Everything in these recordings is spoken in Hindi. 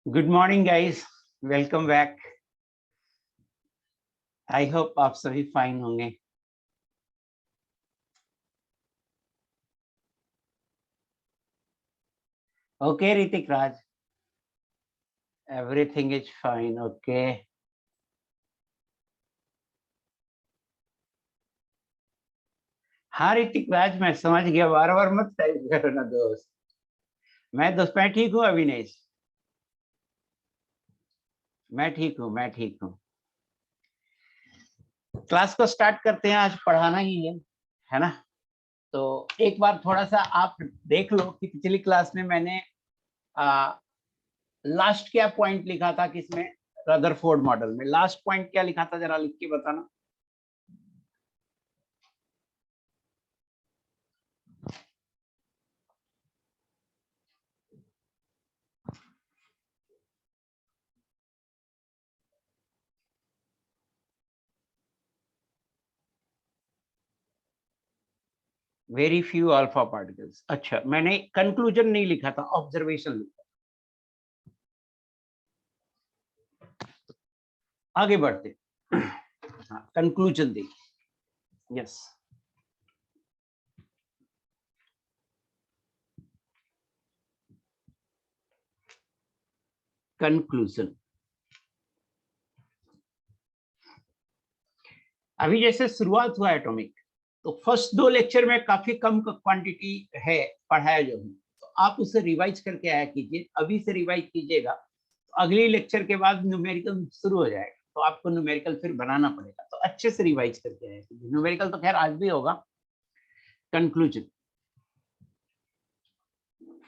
Good morning guys, welcome back. I hope आप सभी फाइन होंगे। Okay Hrithik Raj, everything is fine. Okay, हाँ ऋतिक राज, मैं समझ गया, बार बार मत टाइप करो ना दोस्त। मैं ठीक हूँ अविनेश, मैं ठीक हूँ, मैं ठीक हूँ। क्लास को स्टार्ट करते हैं, आज पढ़ाना ही है ना। तो एक बार थोड़ा सा आप देख लो कि पिछली क्लास में मैंने लास्ट क्या पॉइंट लिखा था, किसमें, रदरफोर्ड मॉडल में लास्ट पॉइंट क्या लिखा था, जरा लिख के बताना। Very few alpha particles. अच्छा, मैंने कंक्लूजन नहीं लिखा था, ऑब्जर्वेशन लिखा। आगे बढ़ते, हाँ कंक्लूजन देखिए। Yes, conclusion. अभी जैसे शुरुआत हुआ एटॉमिक, तो फर्स्ट दो लेक्चर में काफी कम क्वांटिटी है पढ़ाया जो है, तो आप उसे रिवाइज करके आया कीजिए। अभी से रिवाइज कीजिएगा तो अगली लेक्चर के बाद न्यूमेरिकल शुरू हो जाएगा, तो आपको न्यूमेरिकल फिर बनाना पड़ेगा, तो अच्छे से रिवाइज करके आया कीजिए। न्यूमेरिकल तो खैर आज भी होगा। कंक्लूजन,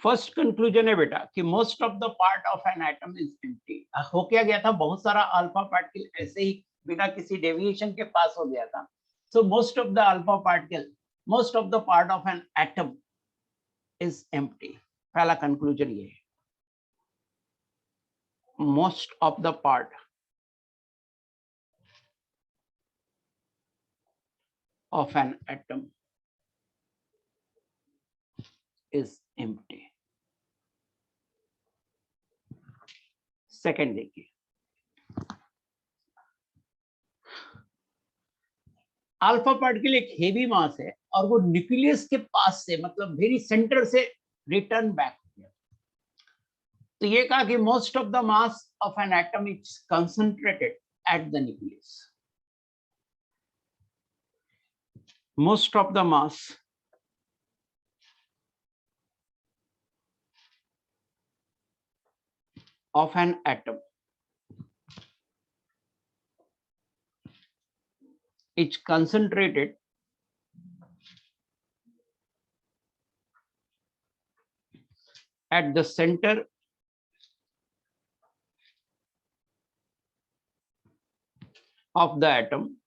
फर्स्ट कंक्लूजन है बेटा कि most of the part of an atom is empty. हो क्या गया था, बहुत सारा अल्फा पार्टिकल ऐसे ही बिना किसी डेविएशन के पास हो गया था। So most of the alpha particle, most of the part of an atom is empty. पहला कंक्लूजन ये है, most of the part of an atom is empty. Second देखिए, अल्फा पार्टिकल एक हेवी मास है और वो न्यूक्लियस के पास से, मतलब वेरी सेंटर से रिटर्न बैक हो गया। तो ये कहा कि most of the mass of an atom is concentrated at the nucleus. Most of the mass of an atom is concentrated at the center of the atom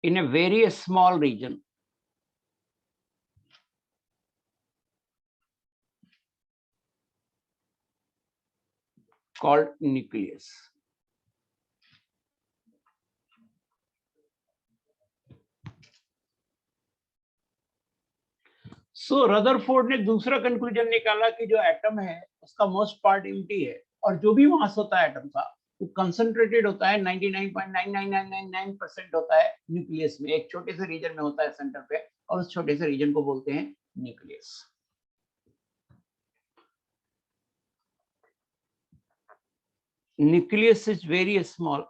in a very small region called nucleus. So Rutherford ने दूसरा कंक्लूजन निकाला कि जो एटम है उसका मोस्ट पार्ट एम्प्टी है, और जो भी मास होता है एटम का वो कंसंट्रेटेड होता है, 99.99999% होता है न्यूक्लियस में, एक छोटे से रीजन में होता है सेंटर पे, और उस छोटे से रीजन को बोलते हैं nucleus. Nucleus is very small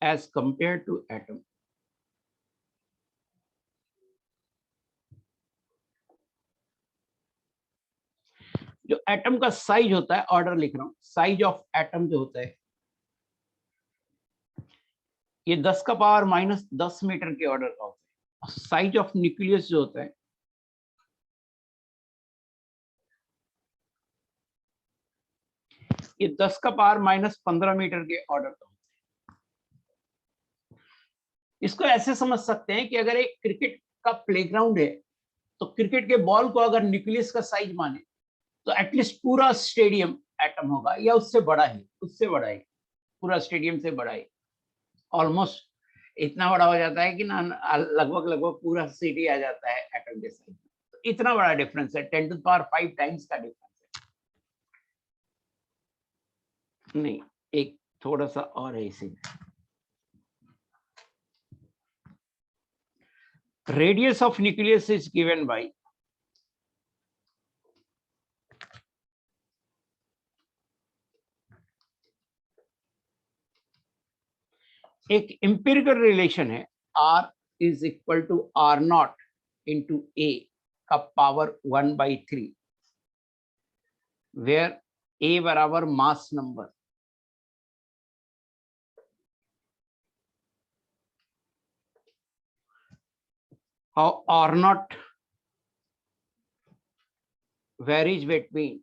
as compared to atom. जो एटम का साइज होता है, ऑर्डर लिख रहा हूं, साइज ऑफ एटम जो होता है ये 10 का पावर -10 मीटर के ऑर्डर का होता है। साइज ऑफ न्यूक्लियस जो होता है ये 10 का पावर -15 मीटर के ऑर्डर का होता है। इसको ऐसे समझ सकते हैं कि अगर एक क्रिकेट का प्लेग्राउंड है, तो क्रिकेट के बॉल को अगर न्यूक्लियस का साइज माने तो एटलीस्ट पूरा स्टेडियम एटम होगा, या उससे बड़ा ही, उससे बड़ा ही, पूरा स्टेडियम से बड़ा ही, ऑलमोस्ट इतना बड़ा हो जाता है कि ना लगभग लगभग पूरा सिटी आ जाता है एटम के साइज में। तो इतना बड़ा डिफरेंस है, 10 to the power 5 टाइम्स का डिफरेंस है। नहीं, एक थोड़ा सा और है इसी में। Radius of nucleus is given by एक इंपिरिकल रिलेशन है, R is equal to R naught into A का पावर 1/3, वेयर A बराबर mass number, how R naught varies between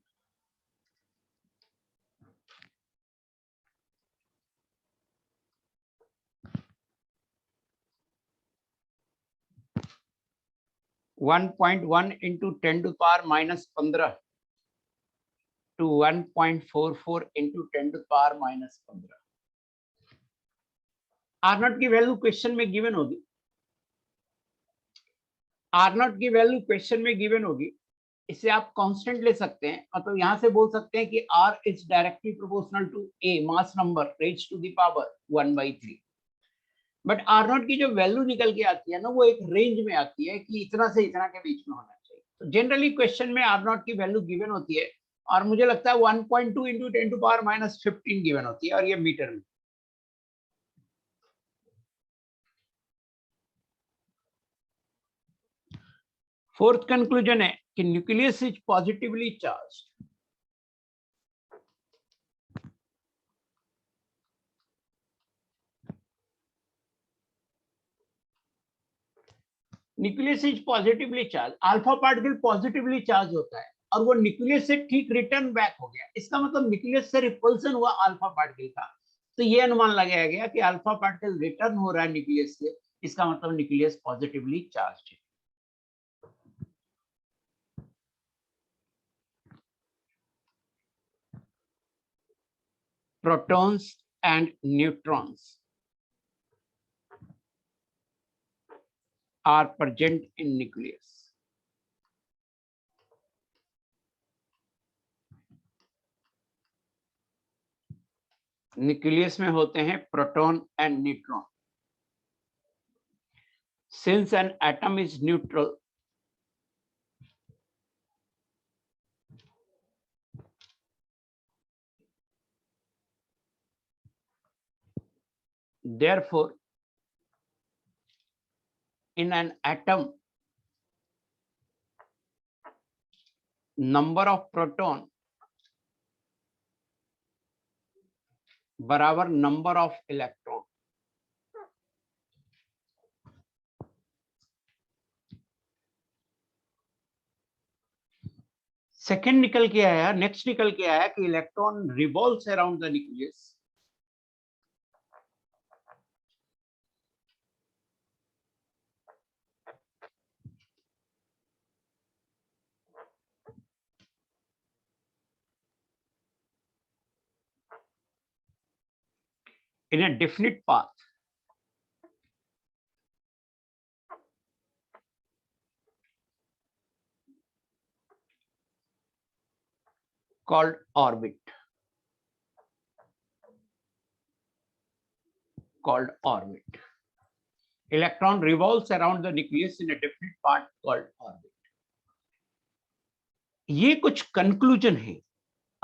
1.1 into 10 to the power minus 15 to 1.44 into 10 to the power minus 15। R naught की वैल्यू क्वेश्चन में गिवन होगी, आर नॉट की वैल्यू क्वेश्चन में गिवन होगी। इसे आप कांस्टेंट ले सकते हैं, मतलब यहां से बोल सकते हैं कि R is directly proportional to A mass number raise to the power 1/3। But R naught की जो वैल्यू निकल के आती है ना, वो एक रेंज में आती है कि इतना से इतना के बीच में होना चाहिए। तो जनरली क्वेश्चन में आर नॉट की वैल्यू गिवन होती है, और मुझे लगता है 1.2 into 10 to power minus 15 given होती है, और ये मीटर में। फोर्थ कंक्लूजन है कि nucleus is positively charged. Nucleus is positively charge, alpha particle positively charge होता है और वो न्यूक्लियस से ठीक रिटर्न बैक हो गया। इसका मतलब न्यूक्लियस से रिपल्सन हुआ अल्फा पार्टिकल का, तो ये अनुमान लगाया गया कि अल्फा पार्टिकल रिटर्न हो रहा है न्यूक्लियस से, इसका मतलब न्यूक्लियस पॉजिटिवली चार्ज है। Protons and neutrons are present in nucleus. Nucleus में होते हैं proton and neutron. Since an atom is neutral, therefore in an atom number of proton बराबर नंबर ऑफ इलेक्ट्रॉन। सेकेंड निकल के आया, नेक्स्ट निकल के आया कि electron revolves around the nucleus in a definite path called orbit. Electron revolves around the nucleus in a definite path called orbit. ये कुछ कंक्लूजन है।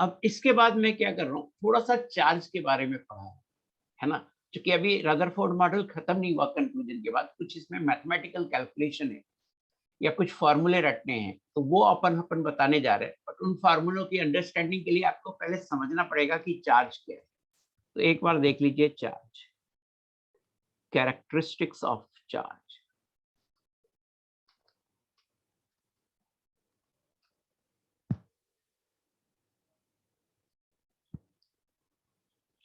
अब इसके बाद मैं क्या कर रहा हूँ, थोड़ा सा चार्ज के बारे में पढ़ा है ना, क्योंकि अभी रदरफोर्ड मॉडल खत्म नहीं हुआ कंक्लूजन के बाद, कुछ इसमें मैथमेटिकल कैलकुलेशन है या कुछ फार्मूले रटने हैं, तो वो अपन बताने जा रहे हैं। बट उन फार्मूलों की अंडरस्टैंडिंग के लिए आपको पहले समझना पड़ेगा कि चार्ज क्या है। तो एक बार देख लीजिए charge, characteristics of charge.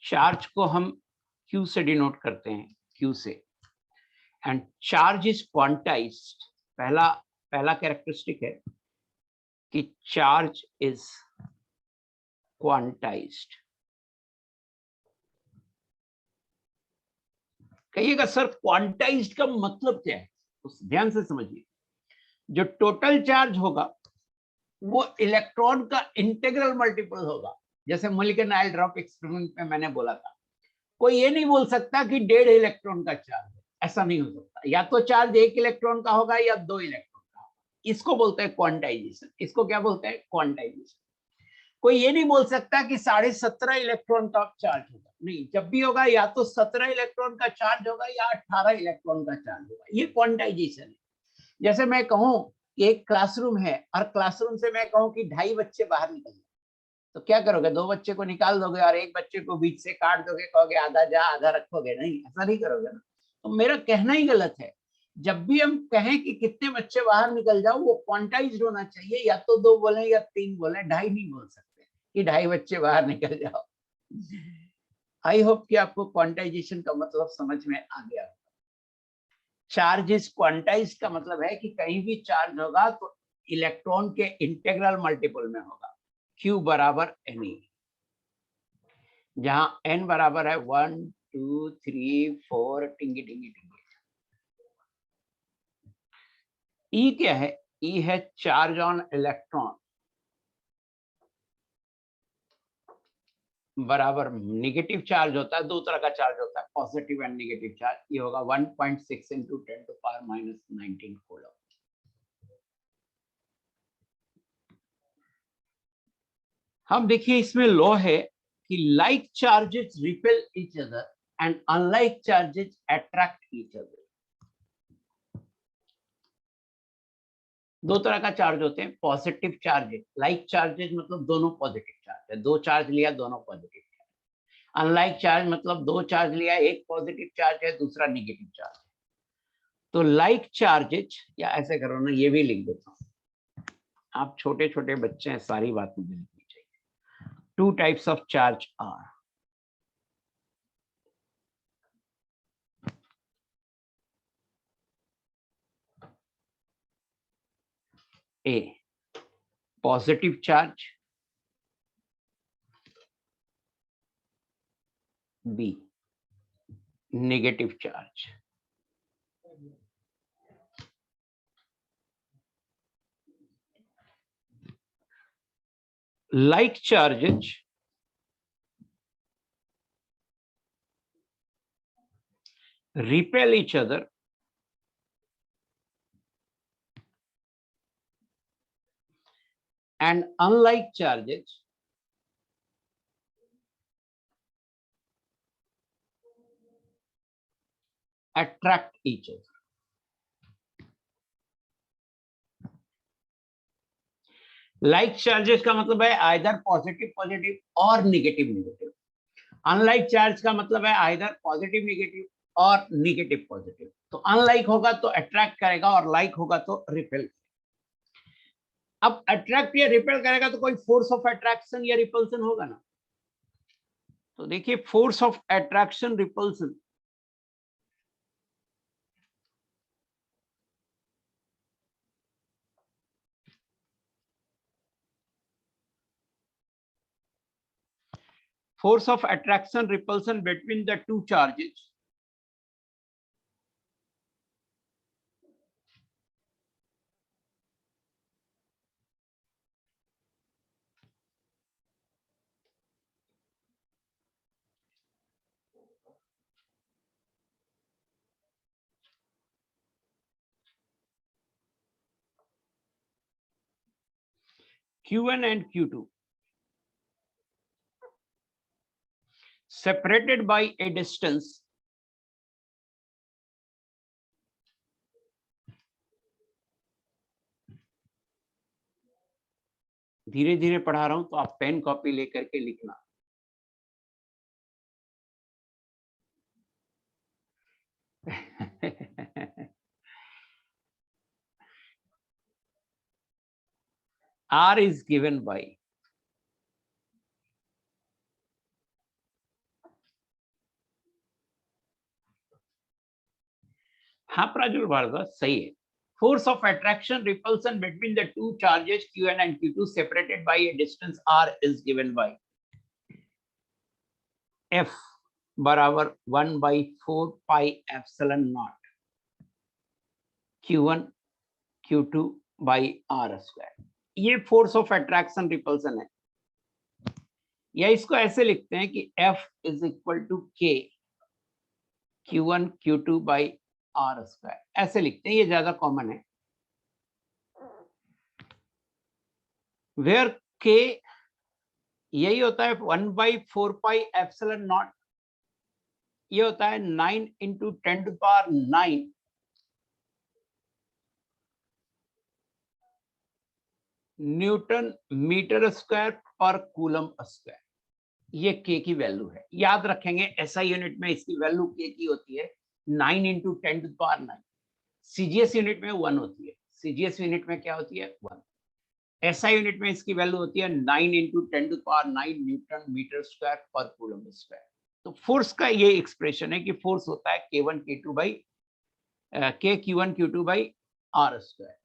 Charge को हम Q से डिनोट करते हैं, Q से, एंड चार्ज इज क्वांटाइज्ड। पहला कैरेक्टरिस्टिक है कि चार्ज इज क्वांटाइज्ड। कहिएगा सर क्वांटाइज्ड का मतलब क्या है, उस ध्यान से समझिए। जो टोटल चार्ज होगा वो इलेक्ट्रॉन का इंटीग्रल मल्टीपल होगा। जैसे मोलिकुलर आयल ड्रॉप एक्सपेरिमेंट में मैंने बोला था, कोई ये नहीं बोल सकता कि 1.5 इलेक्ट्रॉन का चार्ज है, ऐसा नहीं हो सकता। या तो चार्ज 1 इलेक्ट्रॉन का होगा या 2 इलेक्ट्रॉन का होगा। इसको बोलते हैं क्वांटाइजेशन। इसको क्या बोलते हैं? क्वांटाइजेशन। कोई ये नहीं बोल सकता कि 17.5 इलेक्ट्रॉन का चार्ज होगा, नहीं, जब भी होगा या तो 17 इलेक्ट्रॉन का चार्ज होगा या 18 इलेक्ट्रॉन का चार्ज होगा। ये क्वांटाइजेशन है। जैसे मैं कहूं कि एक क्लासरूम है और क्लासरूम से मैं कहूं कि 2.5 बच्चे बाहर निकल जाए, तो क्या करोगे? 2 बच्चे को निकाल दोगे और एक बच्चे को बीच से काट दोगे, कहोगे आधा जा आधा रखोगे? नहीं, ऐसा नहीं करोगे ना। तो मेरा कहना ही गलत है। जब भी हम कहें कि कितने बच्चे बाहर निकल जाओ, वो क्वांटाइज्ड होना चाहिए। या तो 2 बोले या 3 बोले, 2.5 नहीं बोल सकते कि 2.5 बच्चे बाहर निकल जाओ। आई होप कि आपको क्वांटाइजेशन का मतलब समझ में आ गया। चार्ज इज क्वांटाइज्ड का मतलब है कि कहीं भी चार्ज होगा तो इलेक्ट्रॉन के इंटीग्रल मल्टीपल में होगा। Q बराबर Ne, जहां N बराबर है 1 2 3 4 टिंगी टिंगी टिंगी। E क्या है? E है चार्ज ऑन इलेक्ट्रॉन बराबर नेगेटिव चार्ज होता है। 2 तरह का चार्ज होता है, पॉजिटिव एंड नेगेटिव चार्ज। ये होगा 1.6 × 10⁻⁻19 कूलम। हम देखिए इसमें लॉ है कि like charges repel each other and unlike charges attract each other. 2 तरह का चार्ज होते हैं, पॉजिटिव चार्जेस। लाइक चार्जेस मतलब दोनों पॉजिटिव चार्ज है, 2 चार्ज लिया दोनों पॉजिटिव चार्ज। अनलाइक चार्ज मतलब 2 चार्ज लिया, एक पॉजिटिव चार्ज है दूसरा नेगेटिव चार्ज है। तो लाइक चार्जेस, या ऐसे करो ना, ये भी लिख देता हूं, आप छोटे छोटे बच्चे हैं, सारी बात मुझे लिखनी चाहिए। 2 types of charge are A, positive charge, B, negative charge. Like charges repel each other and unlike charges attract each other. Like charges का मतलब है आइदर पॉजिटिव पॉजिटिव और नेगेटिव नेगेटिव। अनलाइक चार्ज का मतलब है आइदर पॉजिटिव नेगेटिव और नेगेटिव पॉजिटिव। तो अनलाइक होगा तो अट्रैक्ट करेगा और लाइक होगा तो रिपेल। अब अट्रैक्ट या रिपेल करेगा तो कोई फोर्स ऑफ अट्रैक्शन या रिपल्सन होगा ना। तो देखिए force of attraction repulsion, force of attraction repulsion between the two charges Q1 and Q2 separated by a distance धीरे धीरे पढ़ा रहा हूं तो आप पेन कॉपी लेकर के लिखना। R is given by हाँ प्राजुल भारद्वाज सही है। Force of attraction repulsion between the two charges Q1 and Q2 separated by a distance R is given by F बराबर 1/4πε0 Q1 Q2 by R square. ये फोर्स ऑफ अट्रैक्शन रिपल्सन है, या इसको ऐसे लिखते हैं कि F is equal to K Q1 Q2 by R square, ऐसे लिखते हैं, ये ज्यादा कॉमन है। वेयर K यही होता है 1/4πε0, ये होता है 9 × 10⁹ न्यूटन मीटर स्क्वायर पर कूलम स्क्वायर। ये K की वैल्यू है, याद रखेंगे SI यूनिट में इसकी वैल्यू K की होती है 9 × 10⁹। CGS यूनिट में 1 होती है, CGS यूनिट में क्या होती है 1। SI यूनिट में इसकी वैल्यू होती है 9 × 10⁹ न्यूटन मीटर स्क्वायर पर कूलम स्क्वायर। तो फोर्स का ये एक्सप्रेशन है कि फोर्स होता है K1 K2 by K Q1 Q2 by R square.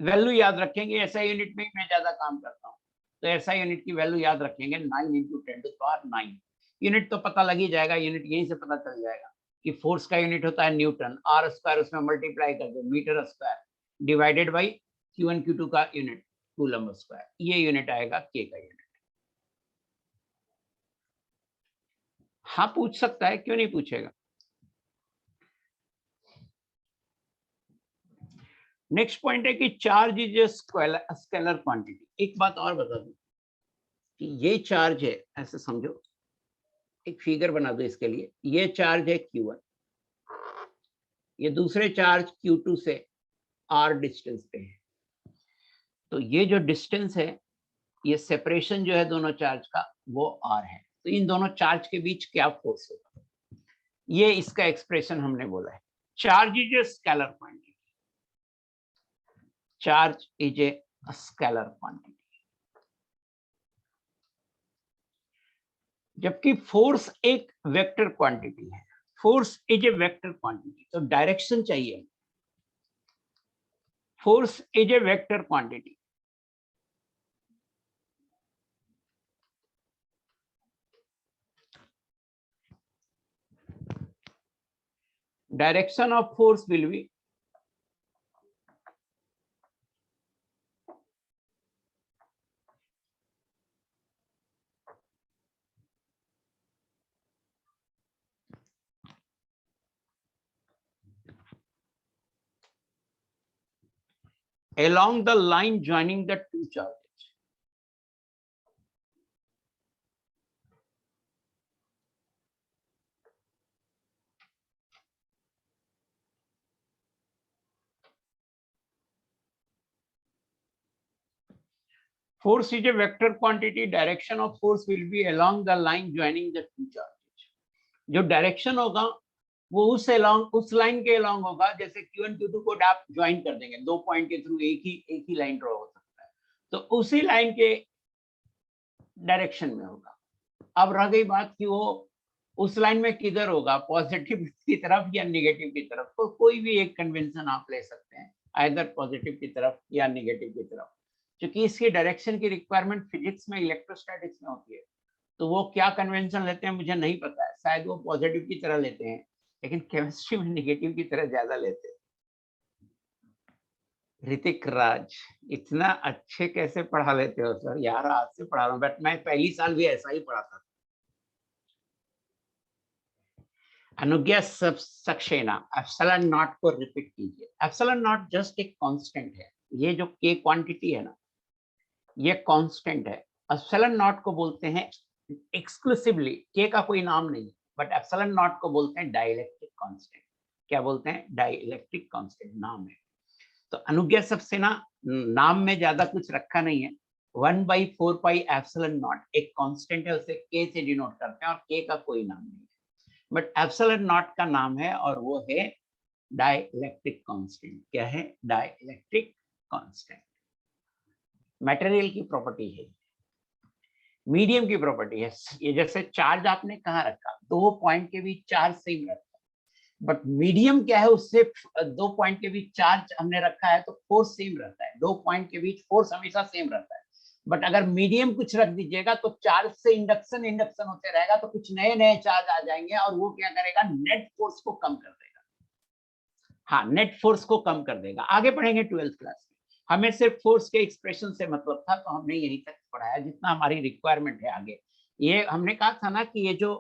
Value याद रखेंगे, SI यूनिट में मैं ज्यादा काम करता हूँ, तो SI यूनिट की वैल्यू याद रखेंगे 9 × 10⁹। यूनिट तो पता लग ही जाएगा, यूनिट यहीं से पता चल जाएगा कि फोर्स का यूनिट होता है न्यूटन, आर स्क्वायर उसमें मल्टीप्लाई कर दो metre square divided by Q1 Q2 का यूनिट कूलम स्क्वायर, ये यूनिट आएगा K का यूनिट। हाँ पूछ सकता है, क्यों नहीं पूछेगा। नेक्स्ट पॉइंट है कि charge is a scalar quantity. एक बात और बता दूं कि ये चार्ज है, ऐसे समझो, एक फिगर बना दो इसके लिए। ये चार्ज है Q1, ये दूसरे चार्ज Q2 से R डिस्टेंस पे है। तो ये जो डिस्टेंस है, ये सेपरेशन जो है दोनों चार्ज का, वो R है। तो इन दोनों चार्ज के बीच क्या फोर्स होगा, ये इसका एक्सप्रेशन हमने बोला है। Charge is a scalar quantity, charge is a scalar quantity, जबकि फोर्स एक वेक्टर क्वांटिटी है। Force is a vector quantity, तो डायरेक्शन चाहिए। Force is a vector quantity, direction of force will be along the line joining the two charges. Force is a vector quantity, direction of force will be along the line joining the two charges. जो डायरेक्शन होगा वो उस लाइन के along होगा, जैसे Q1 Q2 को आप ज्वाइन कर देंगे, दो पॉइंट के थ्रू एक ही लाइन ड्रॉ हो सकता है, तो उसी लाइन के डायरेक्शन में होगा। अब रह गई बात कि वो उस लाइन में किधर होगा, पॉजिटिव की तरफ या नेगेटिव की तरफ। तो कोई भी एक कन्वेंशन आप ले सकते हैं, आइदर पॉजिटिव की तरफ या नेगेटिव की तरफ। क्योंकि इसकी डायरेक्शन की रिक्वायरमेंट फिजिक्स में, इलेक्ट्रोस्टैटिक्स में होती है, तो वो क्या कन्वेंशन लेते हैं मुझे नहीं पता है, शायद वो पॉजिटिव की तरह लेते हैं, लेकिन केमिस्ट्री में नेगेटिव की तरह ज्यादा लेते हैं। ऋतिक राज, इतना अच्छे कैसे पढ़ा लेते हो सर? यार आज से पढ़ा रहा हूँ, बट मैं पहली साल भी ऐसा ही पढ़ाता था। अनुज्ञा सक्सेना, एप्सिलॉन नॉट को रिपीट कीजिए। एप्सिलॉन नॉट जस्ट एक कांस्टेंट है, ये जो K क्वांटिटी है ना, ये कांस्टेंट है। एप्सिलॉन नॉट को बोलते हैं एक्सक्लूसिवली, K का कोई नाम नहीं, बट एप्सिलॉन नॉट को बोलते हैं डाइलेक्ट्रिक कांस्टेंट। क्या बोलते हैं? डाइलेक्ट्रिक कांस्टेंट नाम है। तो अनुज्ञा सक्सेना, नाम में ज्यादा कुछ रखा नहीं है। 1/4π एप्सिलॉन नॉट एक कांस्टेंट है, उसे K से डिनोट करते हैं, और K का कोई नाम नहीं है, बट एप्सिलॉन नॉट का नाम है, और वो है डाइलेक्ट्रिक कांस्टेंट। क्या है? Dielectric constant. मटेरियल की प्रॉपर्टी है, मीडियम की प्रॉपर्टी है। ये जैसे चार्ज आपने कहाँ रखा, दो पॉइंट के बीच चार्ज सेम रहता है, बट मीडियम क्या है, उससे दो पॉइंट के बीच चार्ज हमने रखा है तो फोर्स सेम रहता है। दो पॉइंट के बीच फोर्स हमेशा सेम रहता है, बट अगर मीडियम कुछ रख दीजिएगा तो चार्ज से इंडक्शन इंडक्शन होते रहेगा, तो कुछ नए नए चार्ज आ जाएंगे और वो क्या करेगा, नेट फोर्स को कम कर देगा। हाँ, नेट फोर्स को कम कर देगा। आगे पढ़ेंगे 12th क्लास में। हमें सिर्फ फोर्स के एक्सप्रेशन से मतलब था, तो हमने यहीं तक पढ़ाया जितना हमारी रिक्वायरमेंट है। आगे ये हमने कहा था ना कि ये जो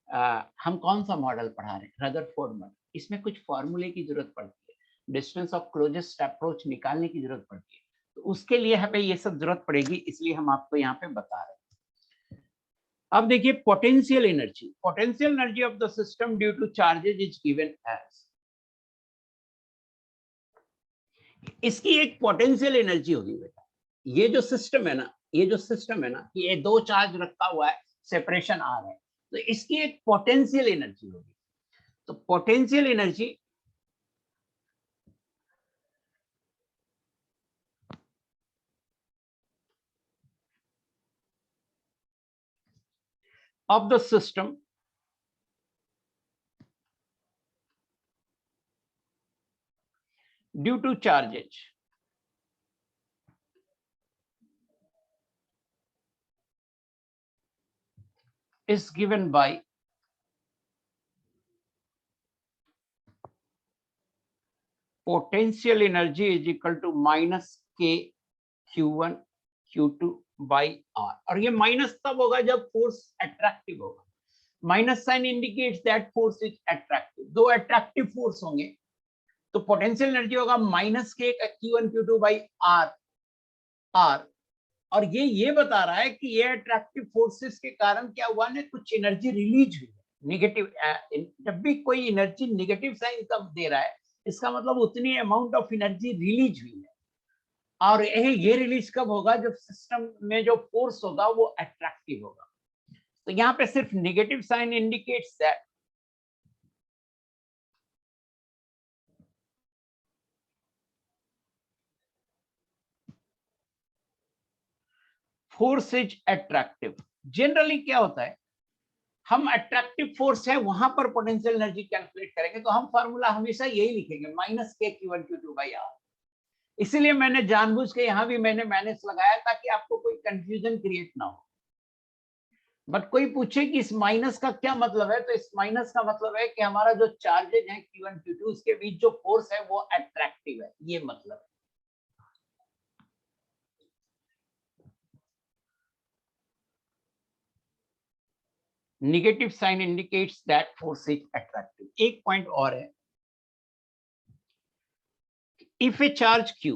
हम कौन सा मॉडल पढ़ा रहे हैं, रदरफोर्ड मॉडल, इसमें कुछ फॉर्मूले की जरूरत पड़ती है, डिस्टेंस ऑफ क्लोजेस्ट अप्रोच निकालने की जरूरत पड़ती है, तो उसके लिए हमें ये सब जरूरत पड़ेगी, इसलिए हम आपको यहाँ पे बता रहे हैं। अब देखिए potential energy of the system due to charges is given as, इसकी एक पोटेंशियल एनर्जी होगी बेटा। ये जो सिस्टम है ना, कि ये दो चार्ज रखा हुआ है, सेपरेशन आ रहा है, तो इसकी एक पोटेंशियल एनर्जी होगी। तो potential energy of the system due to charges is given by potential energy is equal to minus k q1 q2 by r। और ये माइनस तब होगा जब फोर्स अट्रैक्टिव होगा। Minus sign indicates that force is attractive. दो अट्रैक्टिव फोर्स होंगे तो पोटेंशियल एनर्जी होगा माइनस के q1 q2 बाई r। और ये बता रहा है कि ये अट्रैक्टिव फोर्सेस के कारण क्या हुआ ने, कुछ एनर्जी रिलीज हुई है नेगेटिव। जब भी कोई एनर्जी नेगेटिव साइन कब दे रहा है, इसका मतलब उतनी अमाउंट ऑफ एनर्जी रिलीज हुई है। और ये रिलीज कब होगा, जब सिस्टम में जो फोर्स होगा वो अट्रैक्टिव होगा। तो यहाँ पे सिर्फ negative sign indicates that force is attractive. Generally क्या होता है, हम अट्रैक्टिव फोर्स है वहां पर पोटेंशियल एनर्जी कैलकुलेट करेंगे, तो हम फार्मूला हमेशा यही लिखेंगे, माइनस के q1 q2 बाई r। इसीलिए मैंने जानबूझ के यहाँ भी मैंने माइनस लगाया ताकि आपको कोई कंफ्यूजन क्रिएट ना हो। बट कोई पूछे कि इस माइनस का क्या मतलब है, तो इस माइनस का मतलब है कि हमारा जो चार्जेज है q1 q2 उसके बीच जो फोर्स है वो अट्रैक्टिव है, ये मतलब है। Negative sign indicates that force is attractive. एक पॉइंट और है, इफ ए चार्ज q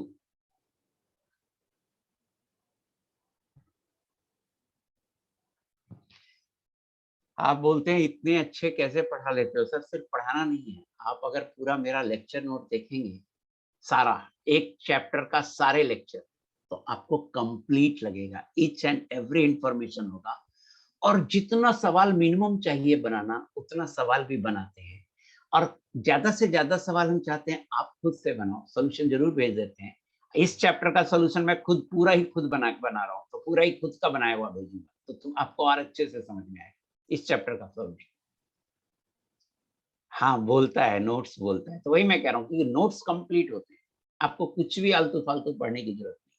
आप बोलते हैं इतने अच्छे कैसे पढ़ा लेते हो सर? सिर्फ पढ़ाना नहीं है, आप अगर पूरा मेरा लेक्चर नोट देखेंगे, सारा एक चैप्टर का सारे लेक्चर, तो आपको कंप्लीट लगेगा, ईच एंड एवरी इंफॉर्मेशन होगा। और जितना सवाल मिनिमम चाहिए बनाना, उतना सवाल भी बनाते हैं। और ज्यादा से ज्यादा सवाल हम चाहते हैं आप खुद से बनाओ, सोल्यूशन जरूर भेज देते हैं। इस चैप्टर का सोल्यूशन मैं खुद पूरा ही खुद बना रहा हूँ, तो पूरा ही खुद का बनाया हुआ भेजूंगा, तो तुम आपको और अच्छे से समझ में आएगा इस चैप्टर का सोल्यूशन। हाँ बोलता है, नोट्स बोलता है, तो वही मैं कह रहा हूँ कि नोट्स कंप्लीट होते हैं, आपको कुछ भी आलतू फालतू पढ़ने की जरूरत नहीं।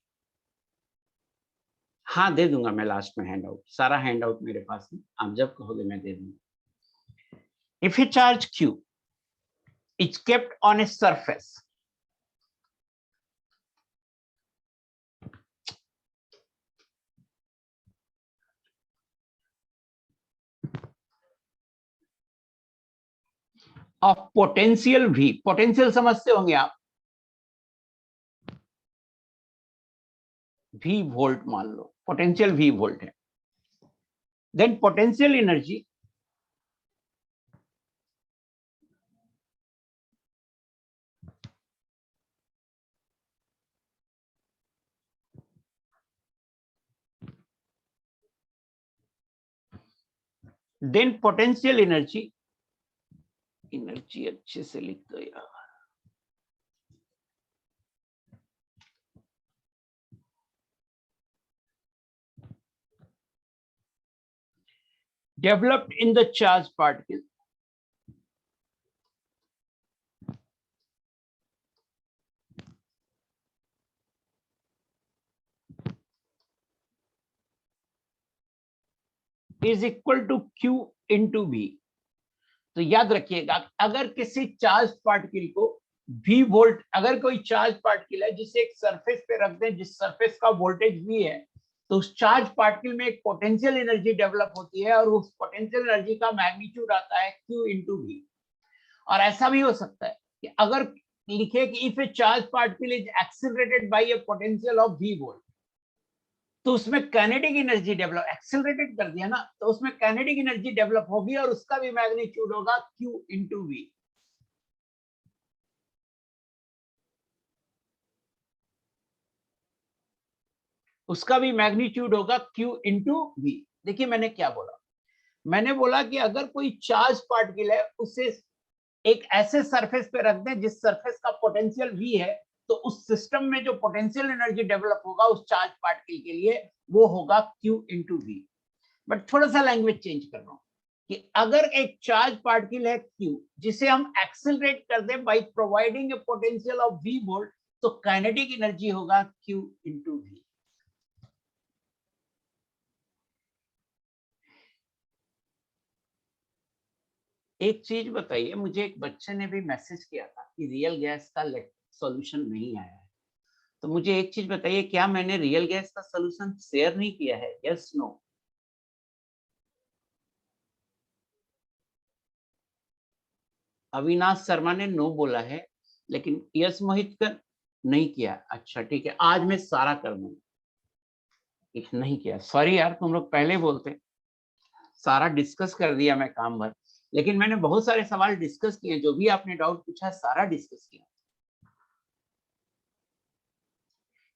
हाँ दे दूंगा मैं लास्ट में हैंड आउट, सारा हैंड आउट मेरे पास है, आप जब कहोगे मैं दे दूंगा। If a charge q is kept on a surface of potential v, potential समझते होंगे आप, v वोल्ट मान लो, पोटेंशियल v वोल्ट है, देन पोटेंशियल एनर्जी एनर्जी अच्छे से लिख दो यार, developed in the charged particle is equal to Q into V। तो याद रखिएगा, अगर किसी चार्ज पार्टिकल को V वोल्ट, अगर कोई चार्ज पार्टिकल है जिसे एक सरफेस पे रख दें जिस सरफेस का वोल्टेज V है, तो उस चार्ज पार्टिकल में एक पोटेंशियल एनर्जी डेवलप होती है और उस पोटेंशियल एनर्जी का मैग्नीट्यूड आता है Q इंटू V। और ऐसा भी हो सकता है कि अगर लिखे कि if a charge particle is accelerated by a potential of V volt, तो उसमें काइनेटिक एनर्जी डेवलप, एक्सेलरेटेड कर दिया ना, तो उसमें काइनेटिक एनर्जी डेवलप होगी और उसका भी मैग्नीट्यूड होगा Q इंटू V। उसका भी मैग्नीट्यूड होगा Q इंटू V। देखिए मैंने क्या बोला, मैंने बोला कि अगर कोई चार्ज पार्टिकल है उसे एक ऐसे सरफेस पे रख दें जिस सरफेस का पोटेंशियल V है, तो उस सिस्टम में जो पोटेंशियल एनर्जी डेवलप होगा उस चार्ज पार्टिकल के लिए वो होगा Q इंटू V। बट थोड़ा सा लैंग्वेज चेंज कर रहा हूं कि अगर एक चार्ज पार्टिकल है Q जिसे हम एक्सेलरेट कर दें by providing A potential of V volt, तो काइनेटिक एनर्जी होगा Q इंटू V। एक चीज बताइए, मुझे एक बच्चे ने भी मैसेज किया था कि रियल गैस का सॉल्यूशन नहीं आया है, तो मुझे एक चीज बताइए, क्या मैंने रियल गैस का सॉल्यूशन शेयर नहीं किया है? Yes no? अविनाश शर्मा ने नो बोला है, लेकिन यस मोहित कर नहीं किया। अच्छा ठीक है, आज मैं सारा कर दूंगा। नहीं किया, सॉरी यार, तुम लोग पहले बोलते। सारा डिस्कस कर दिया मैं काम भर, लेकिन मैंने बहुत सारे सवाल डिस्कस किए, जो भी आपने डाउट पूछा सारा डिस्कस किया।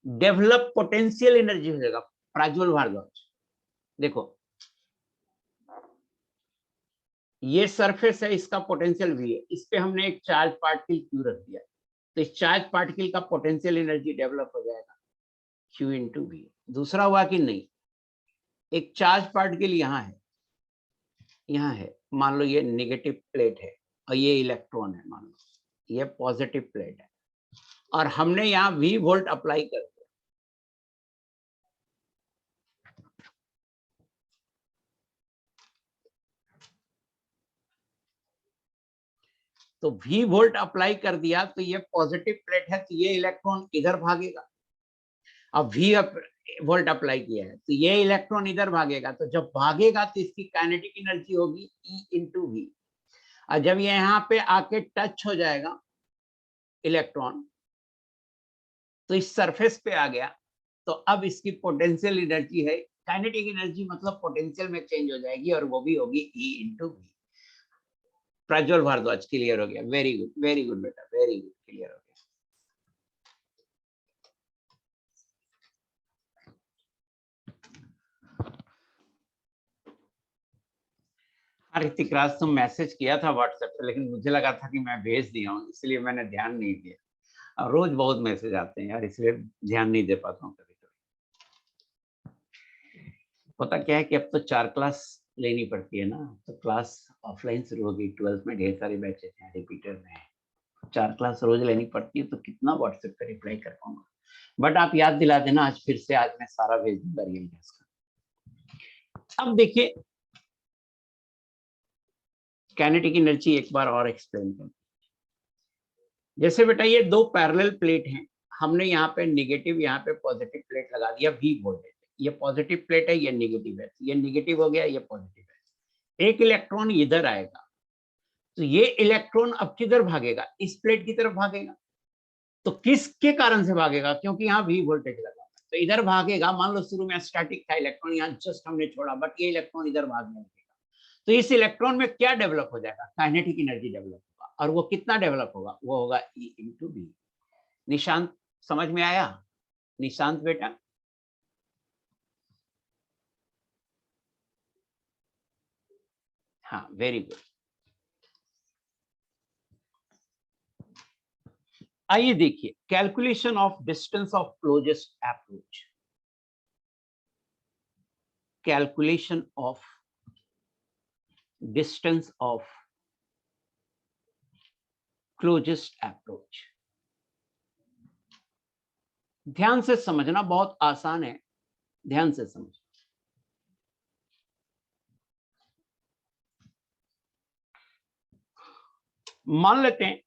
डेवलप पोटेंशियल एनर्जी हो जाएगा प्राज्वल भारद्वाज। देखो ये सरफेस है, इसका पोटेंशियल V है, इस पे हमने एक चार्ज पार्टिकल Q रख दिया, तो इस चार्ज पार्टिकल का पोटेंशियल एनर्जी डेवलप हो जाएगा Q इंटू V। दूसरा हुआ कि नहीं, एक चार्ज पार्टिकल यहाँ है, यहाँ है, मान लो ये नेगेटिव प्लेट है और ये इलेक्ट्रॉन है, मान लो ये पॉजिटिव प्लेट है, और हमने यहाँ V वोल्ट अप्लाई कर दिया। तो V वोल्ट अप्लाई कर दिया, तो ये पॉजिटिव प्लेट है, तो ये इलेक्ट्रॉन इधर भागेगा। अब V वोल्ट अप्लाई किया है, तो ये इलेक्ट्रॉन इधर भागेगा, तो जब भागेगा तो इसकी काइनेटिक एनर्जी होगी E इंटू V। और जब ये यहाँ पे आके टच हो जाएगा इलेक्ट्रॉन, तो इस सरफेस पे आ गया, तो अब इसकी पोटेंशियल एनर्जी है, काइनेटिक एनर्जी मतलब पोटेंशियल में चेंज हो जाएगी, और वो भी होगी E into V। Prajwal Bhardwaj clear हो गया, वेरी गुड बेटा, वेरी गुड, क्लियर हो गया। ऋतिक राज, तुम मैसेज किया था व्हाट्सएप पे, लेकिन मुझे लगा था कि मैं भेज दिया हूँ, इसलिए मैंने ध्यान नहीं दिया। और रोज बहुत मैसेज आते हैं यार, इसलिए ध्यान नहीं दे पाता हूँ कभी कभी। पता क्या है कि अब तो 4 क्लास लेनी पड़ती है ना, तो क्लास ऑफलाइन शुरू होगी, 12th में ढेर सारे बैचेस हैं, रिपीटर में है, 4 क्लास रोज लेनी पड़ती है, तो कितना व्हाट्सएप पे रिप्लाई कर पाऊंगा। बट आप याद दिला देना, आज फिर से, आज मैं सारा भेज दूंगा रियल गैस का। अब देखिए काइनेटिक एनर्जी एक बार और एक्सप्लेन कर। जैसे बेटा ये दो पैरेलल प्लेट हैं, हमने यहाँ पे नेगेटिव, यहाँ पे पॉजिटिव प्लेट लगा दिया V वोल्टेज, ये पॉजिटिव प्लेट है, ये नेगेटिव है, ये नेगेटिव हो गया, ये पॉजिटिव है। एक इलेक्ट्रॉन इधर आएगा, तो ये इलेक्ट्रॉन अब किधर भागेगा? इस प्लेट की तरफ भागेगा। तो किसके कारण से भागेगा? क्योंकि यहाँ V वोल्टेज लगा, तो इधर भागेगा। मान लो शुरू में स्टैटिक था इलेक्ट्रॉन, यहाँ जस्ट हमने छोड़ा, बट ये इलेक्ट्रॉन इधर भागने लगेगा, तो इस इलेक्ट्रॉन में क्या डेवलप हो जाएगा? काइनेटिक एनर्जी डेवलप होगा, और वो कितना डेवलप होगा? वो होगा E इंटू V। निशांत समझ में आया? निशांत बेटा, हाँ वेरी गुड। आइए देखिए, calculation of distance of closest approach. Calculation of distance of closest approach. ध्यान से समझना, बहुत आसान है, ध्यान से समझ। मान लेते हैं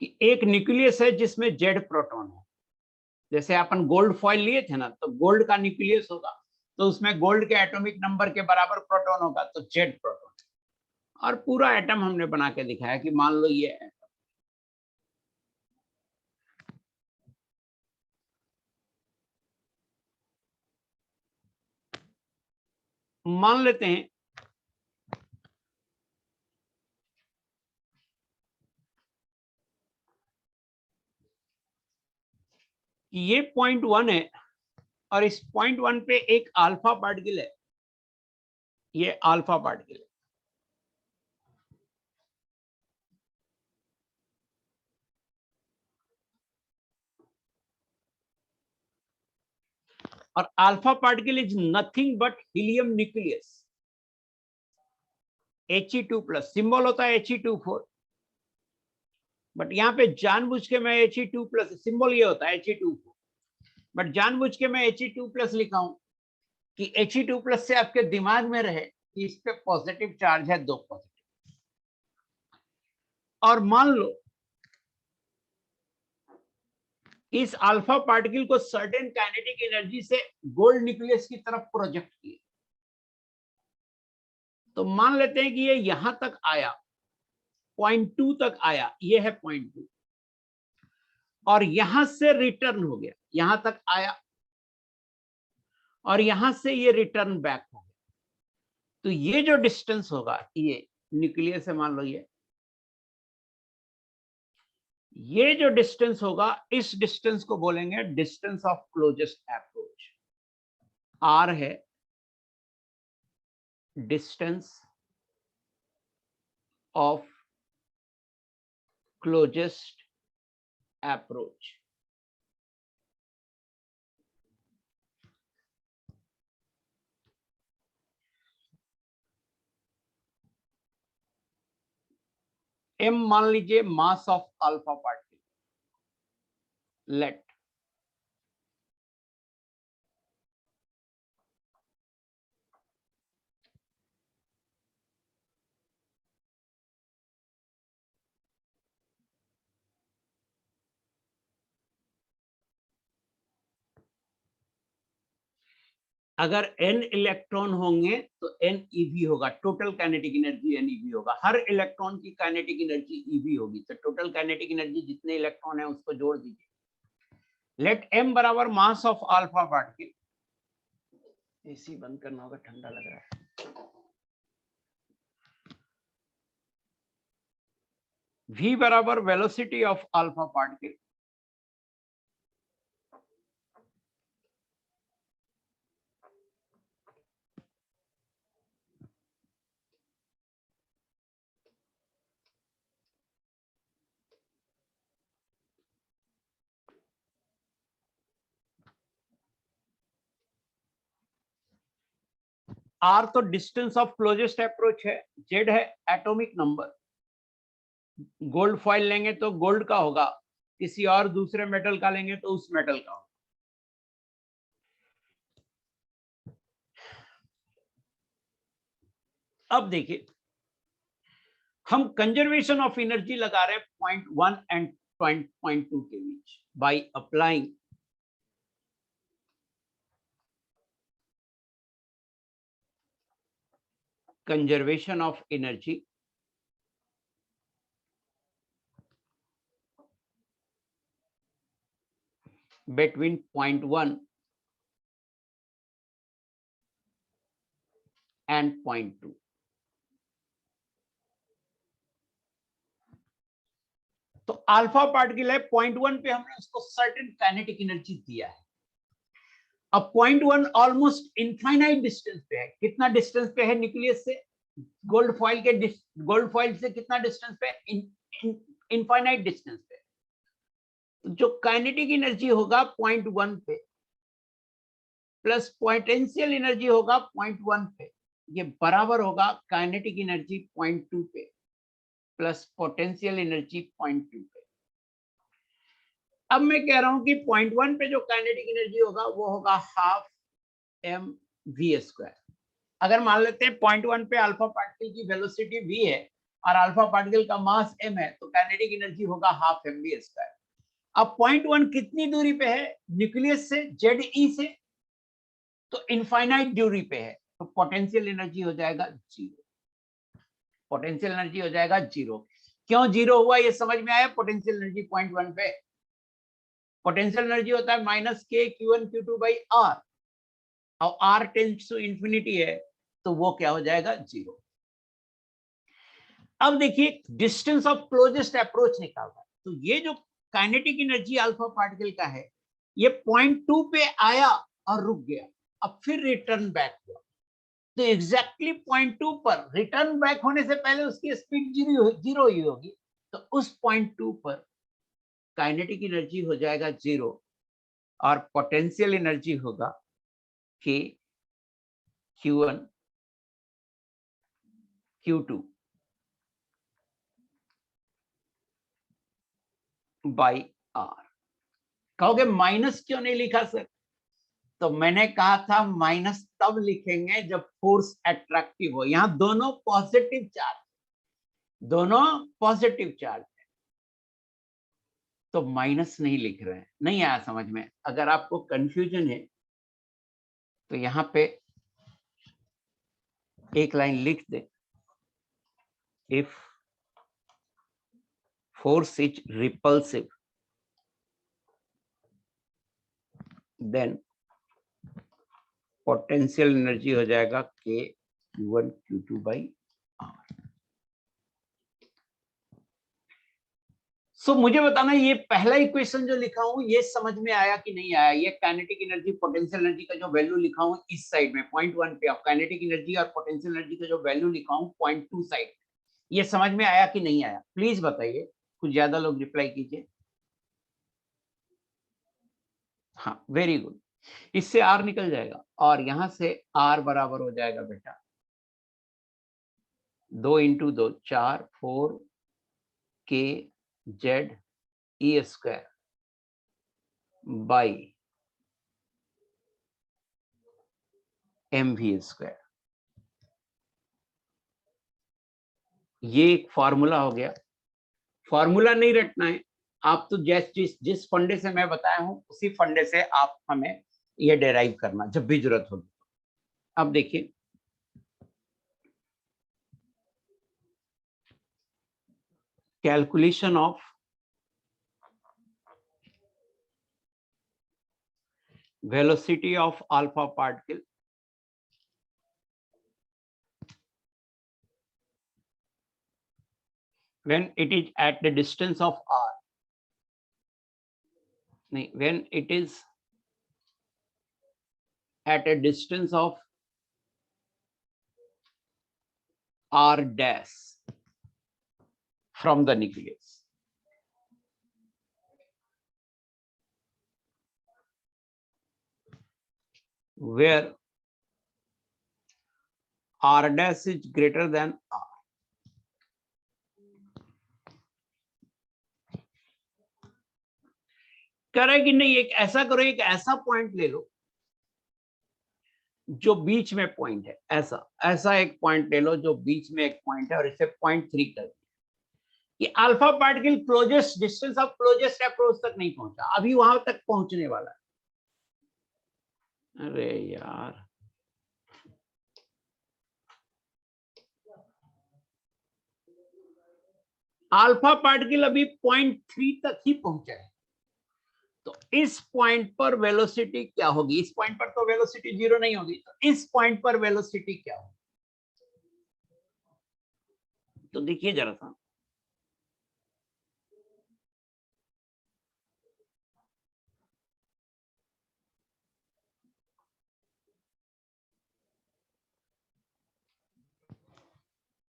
कि एक न्यूक्लियस है जिसमें जेड प्रोटॉन है। जैसे अपन गोल्ड फॉइल लिए थे ना, तो गोल्ड का न्यूक्लियस होगा तो उसमें गोल्ड के एटॉमिक नंबर के बराबर प्रोटॉन होगा, तो जेड प्रोटॉन। और पूरा एटम हमने बना के दिखाया कि मान लो ये एटम, मान लेते हैं कि ये पॉइंट 1 है और इस पॉइंट 1 पे एक अल्फा पार्टिकल है, ये अल्फा पार्टिकल है। और alpha particle is nothing but helium nucleus, He2+, symbol होता है He2+4, बट यहाँ पे जानबूझ के मैं He2+, सिंबल ये होता है He2+4, बट जानबूझ के मैं He2+ लिखा हूं कि He2+ से आपके दिमाग में रहे कि इस पे पॉजिटिव चार्ज है, 2 पॉजिटिव। और मान लो इस अल्फा पार्टिकल को सर्टेन काइनेटिक एनर्जी से गोल्ड न्यूक्लियस की तरफ प्रोजेक्ट किया, तो मान लेते हैं कि ये यहां तक आया, पॉइंट 2 तक आया, ये है पॉइंट 2, और यहां से रिटर्न हो गया, यहां तक आया और यहां से ये रिटर्न बैक हो गया। तो ये जो डिस्टेंस होगा, ये न्यूक्लियस से मान लो ये जो डिस्टेंस होगा, इस डिस्टेंस को बोलेंगे distance of closest approach. R है distance of closest approach. M मान लीजिए mass of alpha particle, let अगर n इलेक्ट्रॉन होंगे तो n ev होगा, total kinetic energy n ev होगा। हर इलेक्ट्रॉन की काइनेटिक एनर्जी ev होगी, तो टोटल काइनेटिक एनर्जी जितने इलेक्ट्रॉन है उसको जोड़ दीजिए। लेट m बराबर mass of alpha particle, AC बंद करना होगा, ठंडा लग रहा है। v बराबर velocity of alpha particle, r तो डिस्टेंस ऑफ क्लोजेस्ट अप्रोच है, z है एटॉमिक नंबर। गोल्ड फॉइल लेंगे तो गोल्ड का होगा, किसी और दूसरे मेटल का लेंगे तो उस मेटल का होगा। अब देखिए हम कंजर्वेशन ऑफ एनर्जी लगा रहे हैं पॉइंट 1 एंड पॉइंट 2 के बीच by applying conservation of energy between point 1 and point 2। तो अल्फा पार्टिकल है, पॉइंट 1 पे हमने उसको सर्टेन काइनेटिक एनर्जी दिया है। अब पॉइंट 1 ऑलमोस्ट इनफाइनाइट डिस्टेंस पे है। कितना डिस्टेंस पे है न्यूक्लियस से? गोल्ड फॉइल से कितना डिस्टेंस पे? इनफाइनाइट डिस्टेंस पे। जो काइनेटिक एनर्जी होगा पॉइंट 1 पे प्लस पोटेंशियल एनर्जी होगा पॉइंट 1 पे, ये बराबर होगा काइनेटिक एनर्जी पॉइंट 2 पे प्लस पोटेंशियल एनर्जी पॉइंट 2 पे। अब मैं कह रहा हूं कि पॉइंट 1 पे जो काइनेटिक एनर्जी होगा वो होगा हाफ mv²। अगर मान लेते हैं पॉइंट 1 पे अल्फा पार्टिकल की वेलोसिटी v है, और अल्फा पार्टिकल का मास m है, तो काइनेटिक एनर्जी होगा हाफ mv²। अब पॉइंट 1 कितनी दूरी पे है न्यूक्लियस से, ZE से, तो इनफाइनाइट दूरी पे है, तो पोटेंशियल एनर्जी हो जाएगा 0। पोटेंशियल एनर्जी हो जाएगा 0। क्यों 0 हुआ ये समझ में आया? पोटेंशियल एनर्जी पॉइंट 1 पे, पोटेंशियल एनर्जी होता है -k q1 q2 by r, और r टेंड्स टू इंफिनिटी है, तो वो क्या हो जाएगा? 0। अब देखिए डिस्टेंस ऑफ क्लोजेस्ट अप्रोच निकालना है, तो ये जो काइनेटिक एनर्जी अल्फा पार्टिकल का है, ये पॉइंट 2 पे आया और रुक गया, अब फिर रिटर्न बैक हुआ, तो एग्जैक्टली पॉइंट 2 पर रिटर्न बैक होने से पहले उसकी स्पीड 0 ही होगी, तो उस पॉइंट 2 पर काइनेटिक एनर्जी हो जाएगा 0 और पोटेंशियल एनर्जी होगा k q1 q2 by r। कहोगे माइनस क्यों नहीं लिखा सर? तो मैंने कहा था माइनस तब लिखेंगे जब फोर्स अट्रैक्टिव हो। यहां दोनों पॉजिटिव चार्ज, दोनों पॉजिटिव चार्ज है, तो माइनस नहीं लिख रहे हैं। नहीं आया समझ में? अगर आपको कंफ्यूजन है तो यहां पे एक लाइन लिख दे, if force is repulsive then potential energy हो जाएगा k q1 q2 by r। सो मुझे बताना ये पहला इक्वेशन जो लिखा हूं ये समझ में आया कि नहीं आया? ये काइनेटिक एनर्जी पोटेंशियल एनर्जी का जो वैल्यू लिखा हूं इस साइड में पॉइंट 1 पे, अब काइनेटिक एनर्जी और पोटेंशियल एनर्जी का जो वैल्यू लिखा हूं पॉइंट 2 साइड, ये समझ में आया कि नहीं आया? प्लीज बताइए, कुछ ज्यादा लोग रिप्लाई कीजिए। हाँ वेरी गुड, इससे r निकल जाएगा और यहां से r बराबर हो जाएगा बेटा 2 into 2 4 4 k z e square by mv square. ये एक फॉर्मूला हो गया। फॉर्मूला नहीं रटना है, आप तो जिस फंडे से मैं बताया हूं उसी फंडे से आप हमें ये डेराइव करना जब भी जरूरत होगी। अब देखिए calculation of velocity of alpha particle when it is at the distance of r, when it is at a distance of r dash from the nucleus, where r dash is greater than r, करे कि नहीं? एक ऐसा करो, एक ऐसा पॉइंट ले लो जो बीच में पॉइंट है, ऐसा एक पॉइंट ले लो जो बीच में एक पॉइंट है और इसे पॉइंट 3 कर दिया। ये alpha particle closest distance of closest approach तक नहीं पहुंचा, अभी वहां तक पहुंचने वाला है। अरे यार अल्फा पार्टिकल अभी पॉइंट 3 तक ही पहुंचा है, तो इस पॉइंट पर वेलोसिटी क्या होगी? इस पॉइंट पर तो वेलोसिटी 0 नहीं होगी, तो इस पॉइंट पर वेलोसिटी क्या होगी? तो देखिए जरा सा,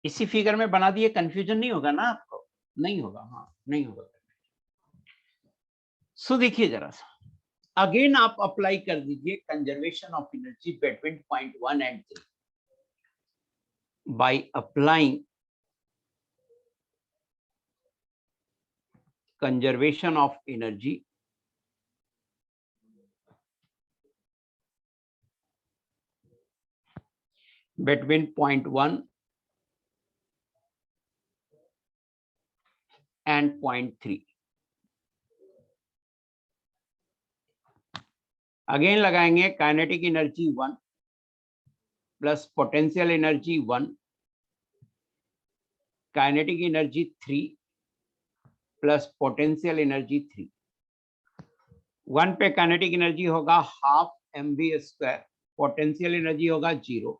इसी फिगर में बना दिए, कंफ्यूजन नहीं होगा ना आपको? नहीं होगा, हाँ नहीं होगा। सो देखिए जरा सा, अगेन आप अप्लाई कर दीजिए conservation of energy between point 1 and 3 by applying conservation of energy between point 1 and 0.3. Again लगाएंगे kinetic energy 1 plus potential energy 1, kinetic energy 3 plus potential energy 3. 1 पे काइनेटिक एनर्जी होगा हाफ mv², पोटेंशियल एनर्जी होगा 0.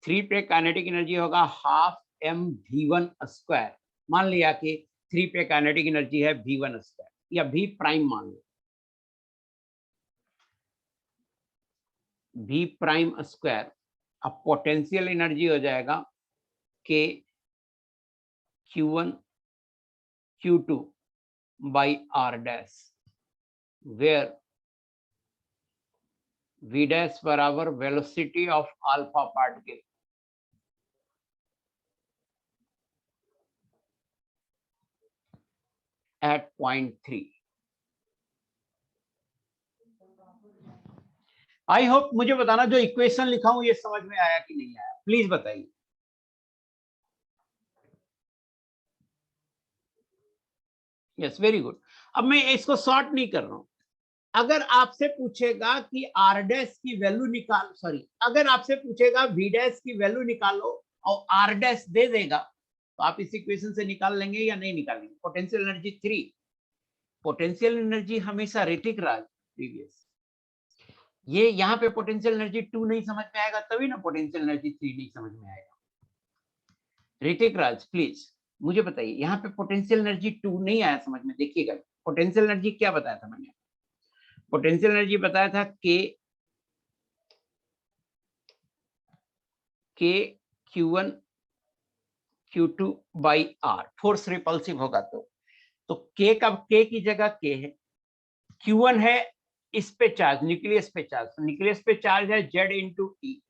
3 पे काइनेटिक एनर्जी होगा हाफ mv1². मान लिया कि 3 पे काइनेटिक एनर्जी है v1² या v प्राइम मान लो, v प्राइम स्क्वायर. अब पोटेंशियल एनर्जी हो जाएगा k q1 q2 by r dash, where v dash बराबर velocity of alpha particle at 0.3. I hope मुझे बताना जो इक्वेशन लिखा हूं ये समझ में आया कि नहीं आया, प्लीज बताइए. Yes, very good. अब मैं इसको शॉर्ट नहीं कर रहा हूं. अगर आपसे पूछेगा कि आर डैश की वैल्यू निकाल, सॉरी, अगर आपसे पूछेगा वी डैश की वैल्यू निकालो और आर डैश दे देगा तो आप इस इक्वेशन से निकाल लेंगे या नहीं निकालेंगे? पोटेंशियल एनर्जी 3, पोटेंशियल एनर्जी हमेशा रेटिक राज प्रीवियस. ये यहाँ पे पोटेंशियल एनर्जी 2 नहीं समझ में आएगा तभी ना पोटेंशियल एनर्जी 3 नहीं समझ में आएगा. ऋतिक राज प्लीज मुझे बताइए, यहाँ पे पोटेंशियल एनर्जी 2 नहीं आया समझ में. देखिएगा पोटेंशियल एनर्जी क्या बताया था मैंने. पोटेंशियल एनर्जी बताया था k q1 q2 by r. Force repulsive होगा तो k का k की जगह k है, q1 है इस पे चार्ज, न्यूक्लियस पे चार्ज, न्यूक्लियस पे चार्ज है z इंटू ई.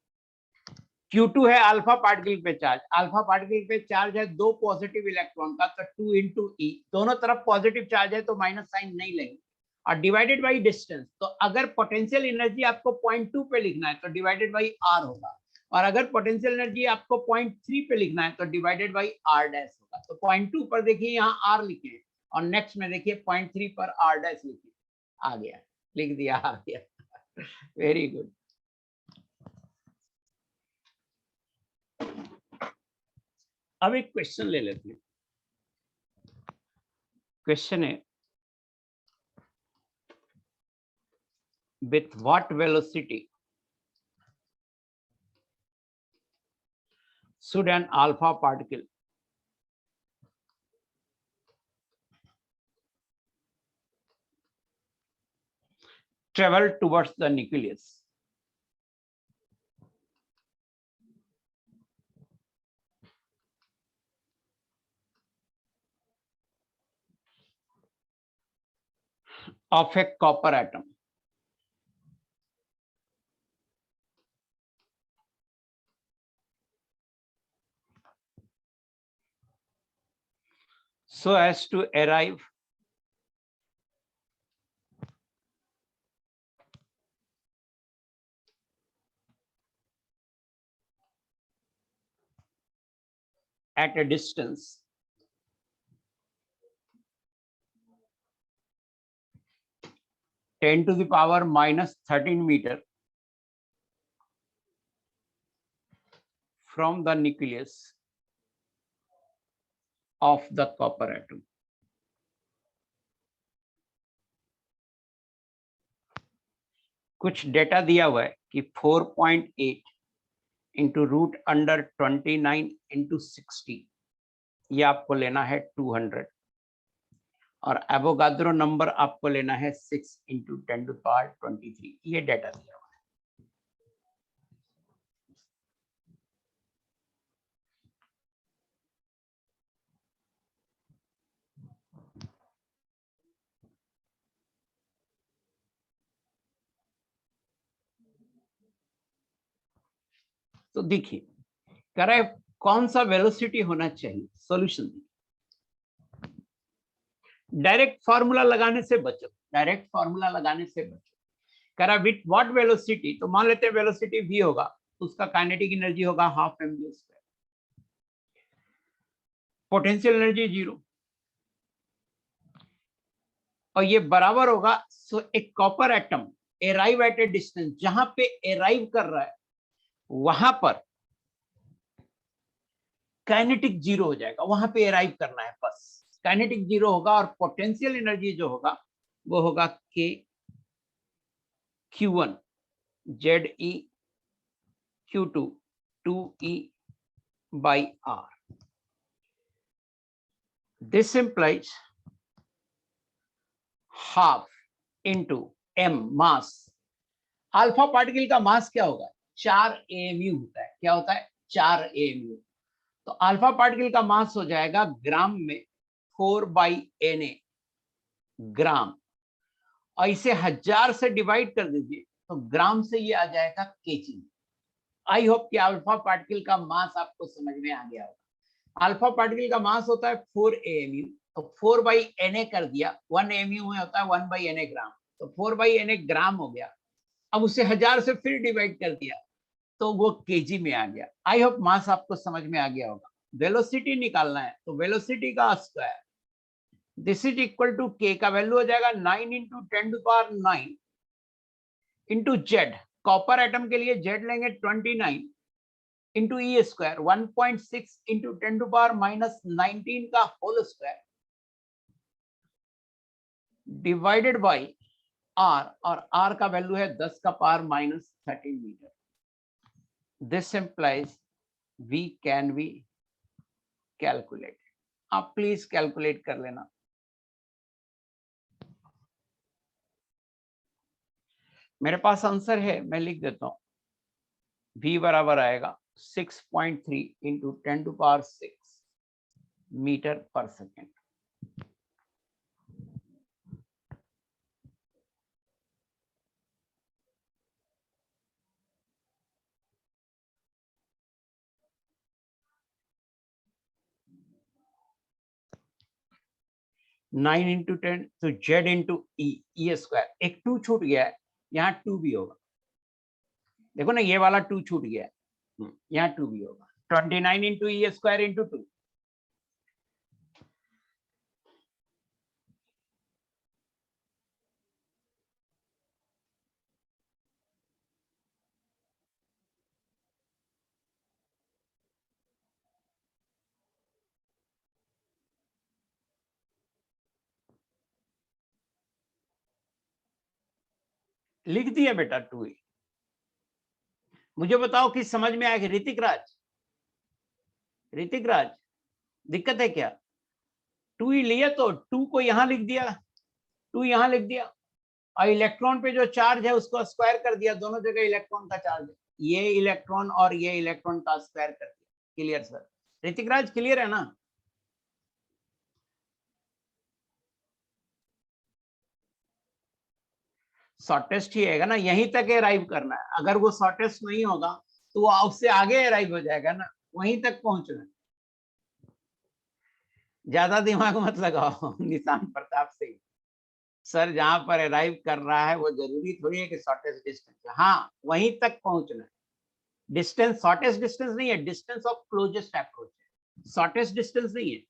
q2 है अल्फा पार्टिकल पे चार्ज, अल्फा पार्टिकल पे चार्ज है 2 पॉजिटिव इलेक्ट्रॉन का, तो 2 इंटू ई. दोनों तरफ पॉजिटिव चार्ज है तो माइनस साइन नहीं लेंगे, और डिवाइडेड बाई डिस्टेंस. तो अगर पोटेंशियल एनर्जी आपको 0.2 पे लिखना है तो डिवाइडेड बाई r होगा, और अगर पोटेंशियल एनर्जी आपको 0.3 पे लिखना है तो डिवाइडेड बाई r डैश होगा. तो 0.2 पर देखिए यहाँ r लिखे और नेक्स्ट में देखिए 0.3 पर r डैश लिखे. आ गया, लिख दिया, आ गया. Very good. अब एक क्वेश्चन ले लेते हैं. क्वेश्चन है, with what velocity should an alpha particle travel towards the nucleus? Of a copper atom. So as to arrive at a distance (10⁻³ meter from the nucleus of the copper atom. कुछ डेटा दिया हुआ है कि 4.8 इंटू √29 इंटू 60, ये आपको लेना है 200, और एवोगाद्रो नंबर आपको लेना है 6 इंटू 10⁻23. ये डेटा दिया हुआ है. तो देखिए कह रहा है कौन सा वेलोसिटी होना चाहिए. सॉल्यूशन डायरेक्ट फार्मूला लगाने से बचो, डायरेक्ट फार्मूला लगाने से बचो. कह रहा है विथ व्हाट वेलोसिटी, तो मान लेते हैं वेलोसिटी v होगा तो उसका काइनेटिक एनर्जी होगा हाफ mv². पोटेंशियल एनर्जी 0, और ये बराबर होगा, सो एक copper atom arrive at A distance, जहां पे अराइव कर रहा है वहां पर काइनेटिक जीरो हो जाएगा, वहां पे अराइव करना है बस, काइनेटिक जीरो होगा और पोटेंशियल एनर्जी जो होगा वो होगा के Q1 ZE Q2 2E by R. This implies half into m mass. Alpha particle का मास क्या होगा, 4 AMU होता है। क्या होता है, 4 AMU। तो अल्फा पार्टिकल का मास हो जाएगा ग्राम में 4/Na ग्राम, और इसे 1000 से डिवाइड कर दीजिए तो ग्राम से ये आ जाएगा केजी। आई होप कि अल्फा पार्टिकल का मास आपको समझ में आ गया होगा। अल्फा पार्टिकल का मास होता है 4 AMU, तो 4/Na कर दिया, 1 AMU में होता है 1/Na ग्राम, तो 4/Na ग्राम हो गया। अब उसे 1000 से फिर डिवाइड कर दिया तो वो केजी में आ गया। आई होप मास आपको समझ में आ गया होगा। वेलोसिटी निकालना है तो वेलोसिटी का square, this is equal to K का वैल्यू हो जाएगा 9 × 10⁹ इंटू जेड। कॉपर एटम के लिए जेड लेंगे 29 इंटू ई स्क्वायर, 1.6 इंटू 10⁻⁻19 का whole square divided by R, और आर का वैल्यू है 10⁻⁻13 मीटर। This implies we can be calculate. आप प्लीज कैलकुलेट कर लेना। मेरे पास आंसर है, मैं लिख देता हूं। v बराबर आएगा 6.3 इंटू 10⁶ मीटर पर सेकेंड। नाइन इंटू 10 तो जेड इंटू ई स्क्वायर, एक 2 छूट गया है, यहाँ 2 भी होगा। देखो ना, ये वाला 2 छूट गया है, यहाँ 2 भी होगा। 29 इंटू ई स्क्वायर इंटू 2। लिख दिया बेटा 2 ही। मुझे बताओ कि समझ में आएगा। ऋतिक राज, ऋतिक राज, दिक्कत है क्या? 2 ही लिया तो 2 को यहां लिख दिया, 2 यहां लिख दिया, और इलेक्ट्रॉन पे जो चार्ज है उसको स्क्वायर कर दिया, दोनों जगह इलेक्ट्रॉन का चार्ज है, ये इलेक्ट्रॉन और ये इलेक्ट्रॉन का स्क्वायर कर दिया। Clear sir? Hrithik Raj clear है ना? शॉर्टेस्ट ही आएगा ना, यहीं तक अराइव करना है। अगर वो शॉर्टेस्ट नहीं होगा तो वो उससे आगे अराइव हो जाएगा ना, वहीं तक पहुंचना। ज्यादा दिमाग मत लगाओ निशान प्रताप सिंह। सर जहां पर अराइव कर रहा है वो जरूरी थोड़ी है कि शॉर्टेस्ट डिस्टेंस है। हाँ, वहीं तक पहुंचना है। डिस्टेंस शॉर्टेस्ट डिस्टेंस नहीं है, डिस्टेंस ऑफ क्लोजेस्ट अप्रोच है। शॉर्टेस्ट डिस्टेंस नहीं है,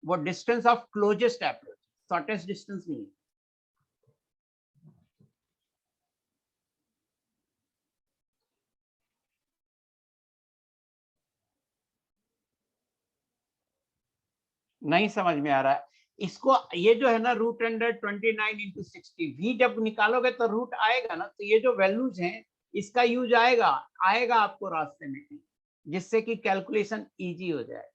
वो distance of closest approach, shortest distance नहीं है। नहीं समझ में आ रहा है इसको। ये जो है ना √29 इंटू 60, v जब निकालोगे तो रूट आएगा ना, तो ये जो वैल्यूज हैं इसका यूज आएगा, आएगा आपको रास्ते में, जिससे कि कैलकुलेशन इजी हो जाए।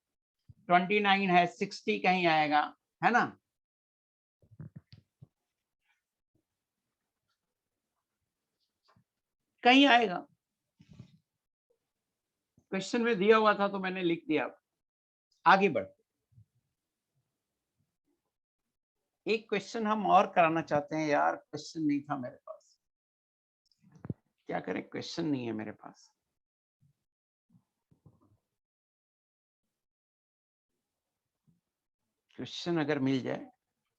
29 है, 60 कहीं आएगा, है ना? कहीं आएगा, क्वेश्चन में दिया हुआ था तो मैंने लिख दिया। आगे बढ़, एक क्वेश्चन हम और कराना चाहते हैं यार, क्वेश्चन नहीं था मेरे पास, क्या करें, क्वेश्चन नहीं है मेरे पास। क्वेश्चन अगर मिल जाए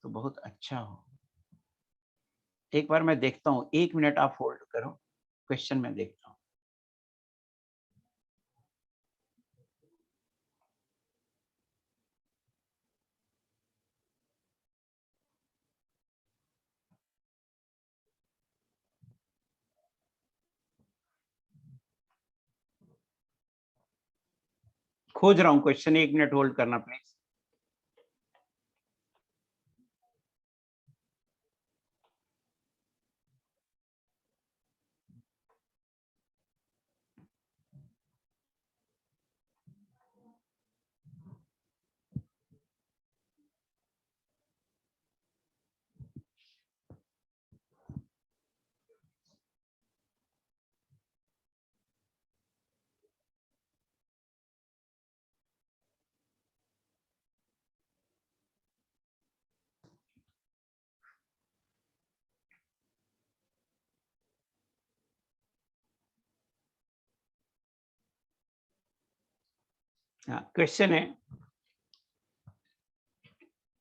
तो बहुत अच्छा हो। एक बार मैं देखता हूँ, 1 मिनट आप होल्ड करो, क्वेश्चन में देखता हूँ। खोज रहा हूं क्वेश्चन, 1 मिनट होल्ड करना प्लीज। क्वेश्चन है,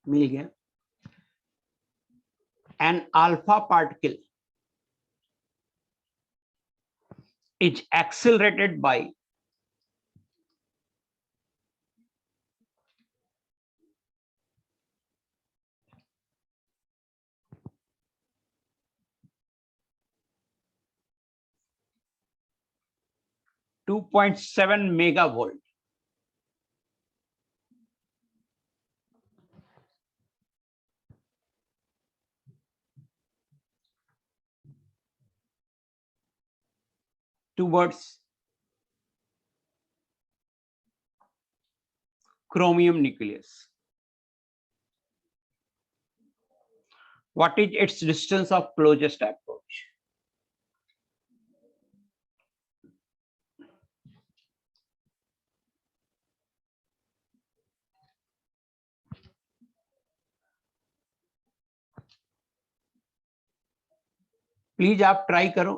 मिल गया। An alpha particle is accelerated by .7 megavolt. Towards chromium nucleus. What is its distance of closest approach? Please आप ट्राई करो।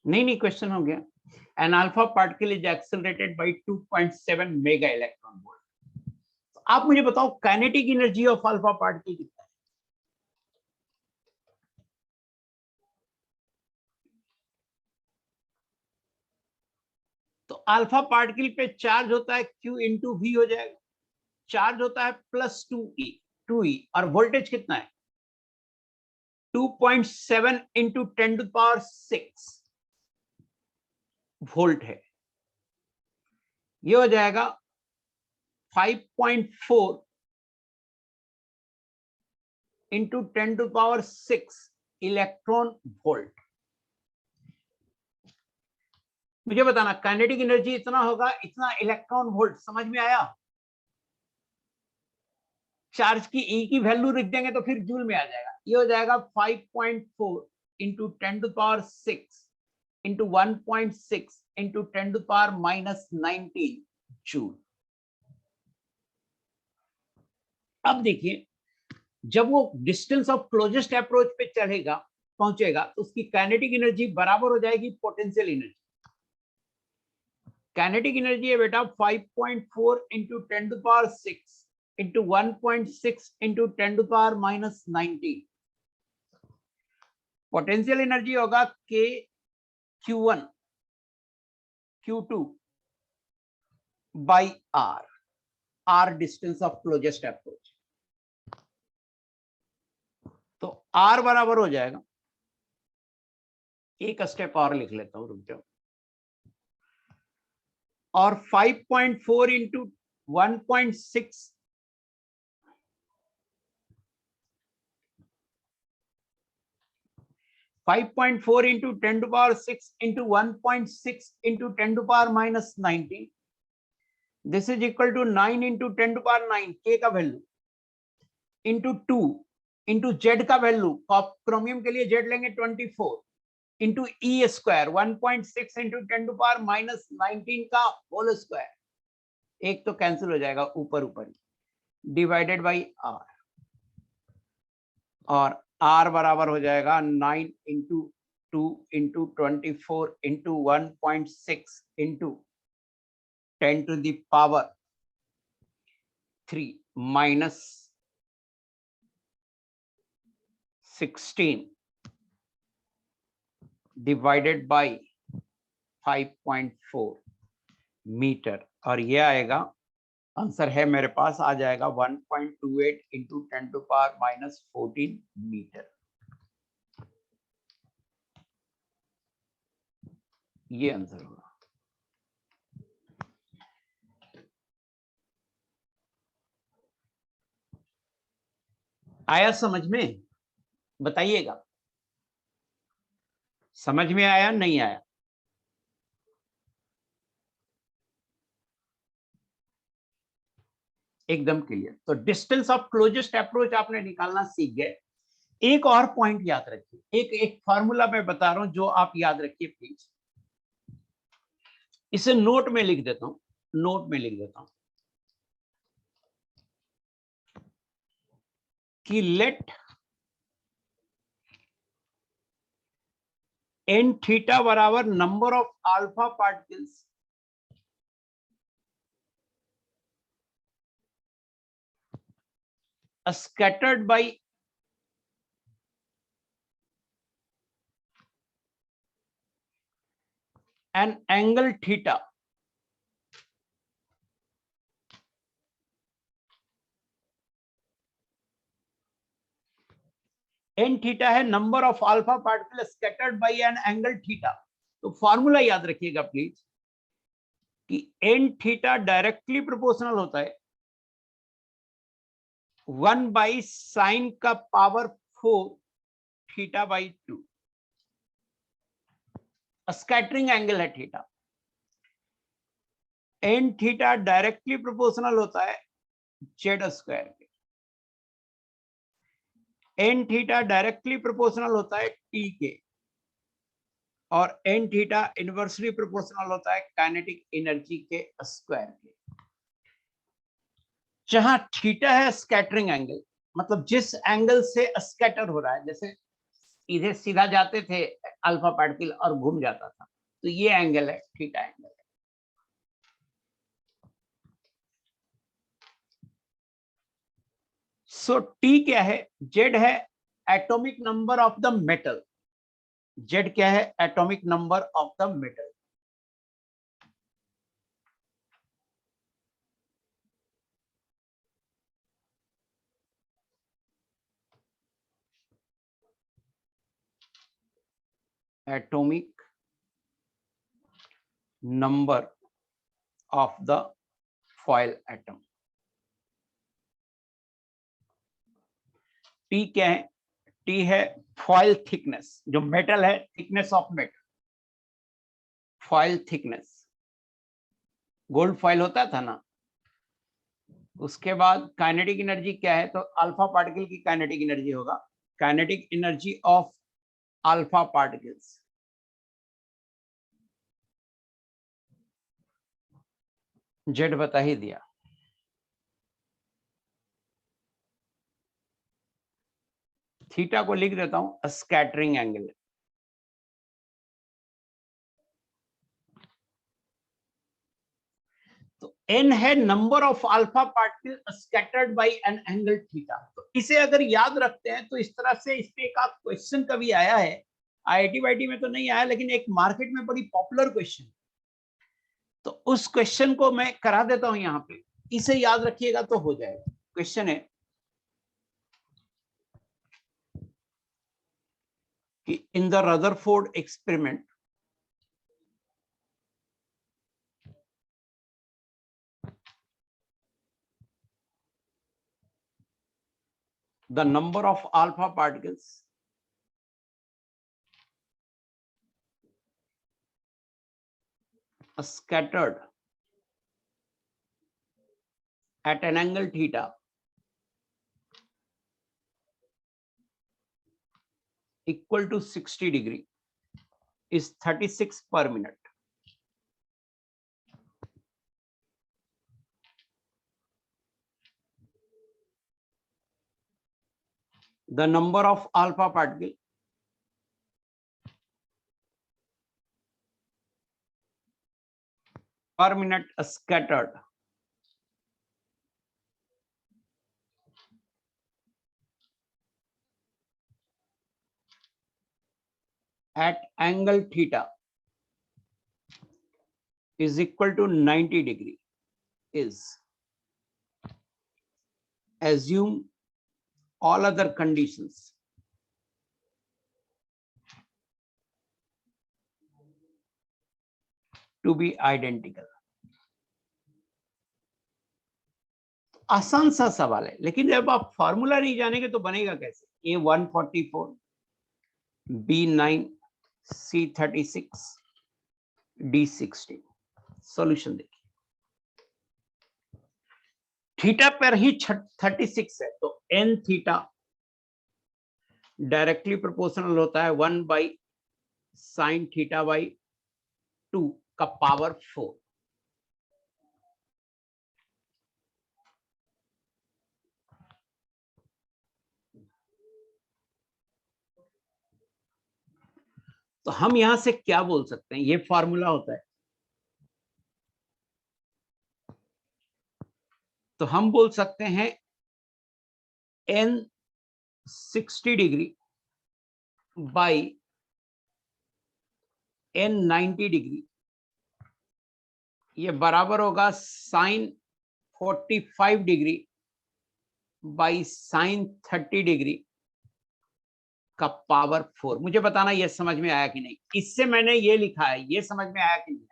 नहीं, क्वेश्चन हो गया। An alpha particle is accelerated by 2.7 mega electron volt. आप मुझे बताओ kinetic energy of alpha particle कितना है? तो अल्फा पार्टिकल पे चार्ज होता है Q इंटू V हो जाएगा, चार्ज होता है +2e और वोल्टेज कितना है? 2.7 इंटू 10⁶ वोल्ट है। ये हो जाएगा 5.4 इंटू 10⁶ इलेक्ट्रॉन वोल्ट। मुझे बताना काइनेटिक एनर्जी इतना होगा, इतना इलेक्ट्रॉन वोल्ट। समझ में आया? चार्ज की ई की वैल्यू लिख देंगे तो फिर जूल में आ जाएगा। ये हो जाएगा 5.4 इंटू 10⁶ इंटू 1.6 इंटू 10⁻⁻19 जूल। अब देखिए, जब वो डिस्टेंस ऑफ क्लोजेस्ट अप्रोच पे चढ़ेगा, पहुंचेगा, तो उसकी काइनेटिक एनर्जी बराबर हो जाएगी पोटेंशियल एनर्जी। काइनेटिक एनर्जी है बेटा 5.4 into 10⁶ into 1.6 into 10⁻⁻19। Potential energy होगा K Q1 Q2 by R distance of closest approach. तो R बराबर हो जाएगा, एक स्टेप और लिख लेता हूं, रुक जाओ। और 5.4 into 1.6 5.4 into 10⁶ into 1.6 into 10⁻⁻19। This is equal to 9 into 10⁹ K का वैल्यू इंटू 2 इंटू Z का वैल्यू, क्रोमियम के लिए Z लेंगे 24 इंटू E स्क्वायर 1.6 इंटू 10⁻⁻19 का होल स्क्वायर। एक तो कैंसिल हो जाएगा ऊपर ऊपर, डिवाइडेड बाई R, और R बराबर हो जाएगा 9 into 2 into 24 into 1.6 into 10⁻³ -16 divided by 5.4 metre, और ये आएगा, आंसर है मेरे पास, आ जाएगा 1.28 इंटू 10⁻⁻14 मीटर। ये आंसर होगा। आया समझ में? बताइएगा, समझ में आया नहीं आया? एकदम क्लियर। तो डिस्टेंस ऑफ क्लोजेस्ट अप्रोच आपने निकालना सीख गए। एक और पॉइंट याद रखिए, एक फॉर्मूला मैं बता रहा हूं जो आप याद रखिए प्लीज। इसे नोट में लिख देता हूं, नोट में लिख देता हूं कि लेट एन थीटा बराबर number of alpha particles scattered by an angle theta N theta है number of alpha particle scattered by an angle theta. तो फॉर्मूला याद रखिएगा प्लीज कि एन थीटा डायरेक्टली प्रोपोर्शनल होता है 1/sin का power 4 theta by 2। Scattering angle है theta. N theta directly proportional होता है जेड स्क्वायर के। एन थीटा डायरेक्टली प्रोपोर्शनल होता है टी के, और एन थीटा इनवर्सली प्रोपोर्शनल होता है काइनेटिक एनर्जी के स्क्वायर के। जहां थीटा है स्कैटरिंग एंगल, मतलब जिस एंगल से स्कैटर हो रहा है, जैसे इधर सीधा जाते थे अल्फा पार्टिकल और घूम जाता था, तो ये एंगल है थीटा एंगल है। सो टी क्या है? जेड है atomic number of the metal. Z क्या है? Atomic number of the metal. Atomic number of the foil atom. T क्या है? टी है फॉयल थिकनेस, जो मेटल है, thickness of metal, foil thickness. Gold foil होता था ना। उसके बाद काइनेटिक एनर्जी क्या है? तो अल्फा पार्टिकल की काइनेटिक एनर्जी होगा, kinetic energy of alpha particles. Z बता ही दिया। थीटा को लिख देता हूं स्कैटरिंग एंगल। तो एन है number of alpha particle scattered by an angle theta. तो इसे अगर याद रखते हैं तो इस तरह से इस पे एक क्वेश्चन कभी आया है, आईआईटी वाईटी में तो नहीं आया, लेकिन एक मार्केट में बड़ी पॉपुलर क्वेश्चन। तो उस क्वेश्चन को मैं करा देता हूं यहां पे, इसे याद रखिएगा तो हो जाएगा। क्वेश्चन है कि in the Rutherford experiment the number of alpha particles scattered at an angle theta equal to 60 degree is 36 per minute. The number of alpha particle per minute scattered at angle theta is equal to 90 degree is assume all other conditions to be identical. आसान सा सवाल है, लेकिन जब आप फॉर्मूला नहीं जानेंगे तो बनेगा कैसे? A 144, B 9, C 36, D 16. Solution देखिए, थीटा पर ही 36 है, तो n थीटा डायरेक्टली प्रोपोर्शनल होता है 1 बाई साइन थीटा बाई 2 का पावर 4. तो हम यहां से क्या बोल सकते हैं? ये फॉर्मूला होता है, तो हम बोल सकते हैं n 60 degree by n 90 degree, ये बराबर होगा sine 45 degree by sine 30 degree का पावर 4. मुझे बताना ये समझ में आया कि नहीं? इससे मैंने ये लिखा है, ये समझ में आया कि नहीं?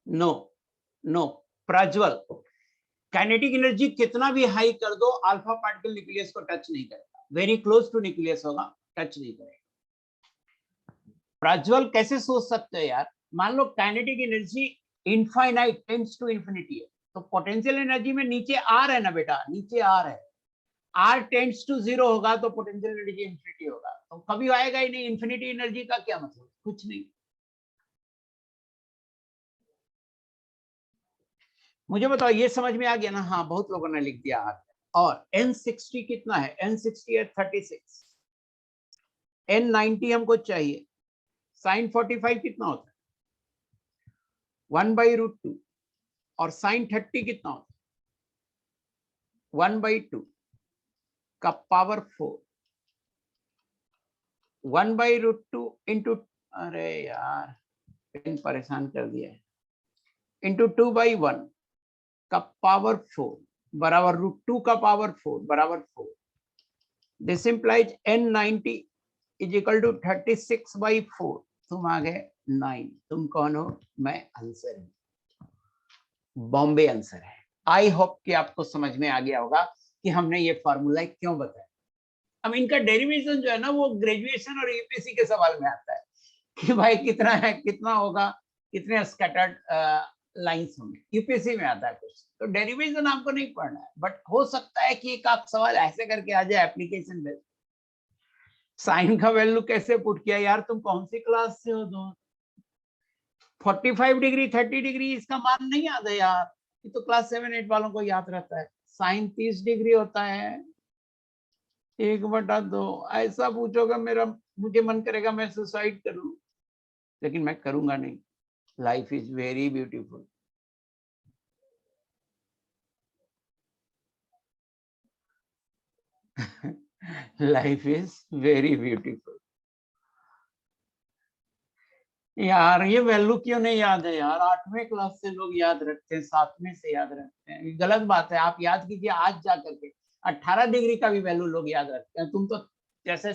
No no Prajwal, kinetic energy कितना भी हाई कर दो, अल्फा पार्टिकल न्यूक्लियस को टच नहीं करेगा, वेरी क्लोज टू न्यूक्लियस होगा, टच नहीं करेगा. प्रज्वल कैसे सोच सकते हो यार? मान लो kinetic energy infinite tends to infinity है, तो पोटेंशियल एनर्जी में नीचे आर है ना बेटा, नीचे आर है, आर टेंड्स टू 0 होगा तो पोटेंशियल एनर्जी इंफिनिटी होगा, तो कभी आएगा ही नहीं. इंफिनिटी एनर्जी का क्या मतलब? कुछ नहीं. मुझे बताओ, ये समझ में आ गया ना? हाँ, बहुत लोगों ने लिख दिया आर. और n60 कितना है? n60 है 36, n90 हमको चाहिए. साइन 45 कितना होता है? 1/√2. और साइन 30 कितना होता है? 1/2 का पावर 4. 1/√2 इंटू, अरे यार पेन परेशान कर दिया है, इंटू 2/1 का पावर 4 बराबर √2 का पावर 4 बराबर 4. This implies n90 is equal to 36/4. तुम आ गए 9. तुम कौन हो? मैं आंसर हूं, बॉम्बे आंसर है. आई होप कि आपको समझ में आ गया होगा कि हमने ये फॉर्मूला क्यों बताया. अब इनका डेरिवेशन जो है ना, वो ग्रेजुएशन और यूपीएससी के सवाल में आता है कि भाई कितना है, कितना होगा, कितने स्कैटर्ड लाइंस होंगे, यूपीएससी में आता है कुछ. तो डेरिवेशन आपको नहीं पढ़ना है, बट हो सकता है कि एक आप सवाल ऐसे करके आ जाए एप्लीकेशन में, साइन का वैल्यू कैसे पुट किया? यार तुम कौन सी क्लास से हो? दो 45 डिग्री 30 डिग्री इसका मान नहीं याद है यार, ये तो क्लास 7-8 वालों को याद रहता है. साइन 30 डिग्री होता है 1/2. ऐसा पूछोगे मेरा, मुझे मन करेगा मैं सुसाइड करूं, लेकिन मैं करूंगा नहीं. Life is very beautiful. Life is very beautiful. यार ये वैल्यू क्यों नहीं याद है यार? 8वीं क्लास से लोग याद रखते हैं, 7वीं से याद रखते हैं. गलत बात है. आप याद कीजिए आज जा करके, 18 डिग्री का भी वैल्यू लोग याद रखते हैं. तुम तो जैसे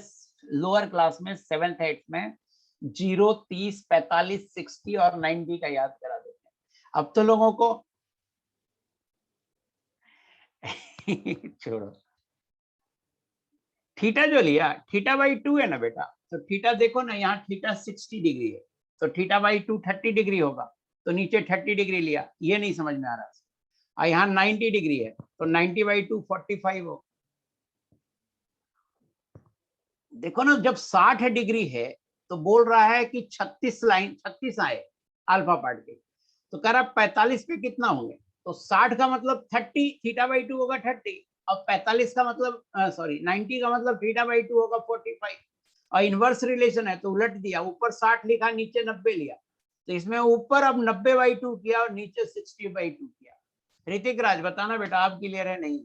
लोअर क्लास में 7th 8th में 0, 30, 45, 60 और 90 का याद करा देते हैं. अब तो लोगों को छोड़ो. थीटा जो लिया, θ/2 है ना बेटा, तो थीटा देखो ना, यहाँ थीटा 60 डिग्री है, तो θ/2 30 डिग्री होगा, तो नीचे 30 डिग्री लिया. ये नहीं समझ में आ रहा. और यहाँ 90 डिग्री है, तो 90/2 45 हो. देखो ना, जब 60 डिग्री है तो बोल रहा है कि 36 आए अल्फा पार्टिकल, तो कह रहा 45 पे कितना होंगे? तो 60 का मतलब 30, θ/2 होगा 30, और 45 का मतलब सॉरी 90 का मतलब θ/2 होगा 45. और इनवर्स रिलेशन है तो उलट दिया, ऊपर 60 लिखा, नीचे 90 लिया, तो इसमें ऊपर अब 90/2 किया और नीचे 60/2 किया. ऋतिक राज बताना बेटा, आप क्लियर है नहीं?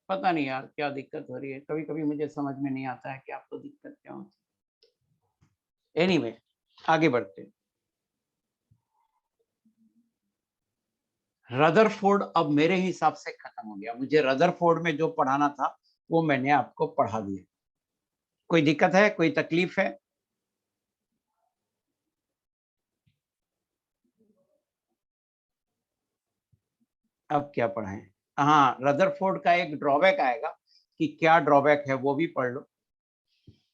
पता नहीं यार क्या दिक्कत हो रही है, कभी कभी मुझे समझ में नहीं आता है कि आपको दिक्कत क्या होती है। एनीवे, आगे बढ़ते हैं। रदरफोर्ड अब मेरे हिसाब से खत्म हो गया, मुझे रदरफोर्ड में जो पढ़ाना था वो मैंने आपको पढ़ा दिया। कोई दिक्कत है, कोई तकलीफ है? अब क्या पढ़ाएं? हाँ, रदरफोर्ड का एक ड्रॉबैक आएगा, कि क्या ड्रॉबैक है वो भी पढ़ लो।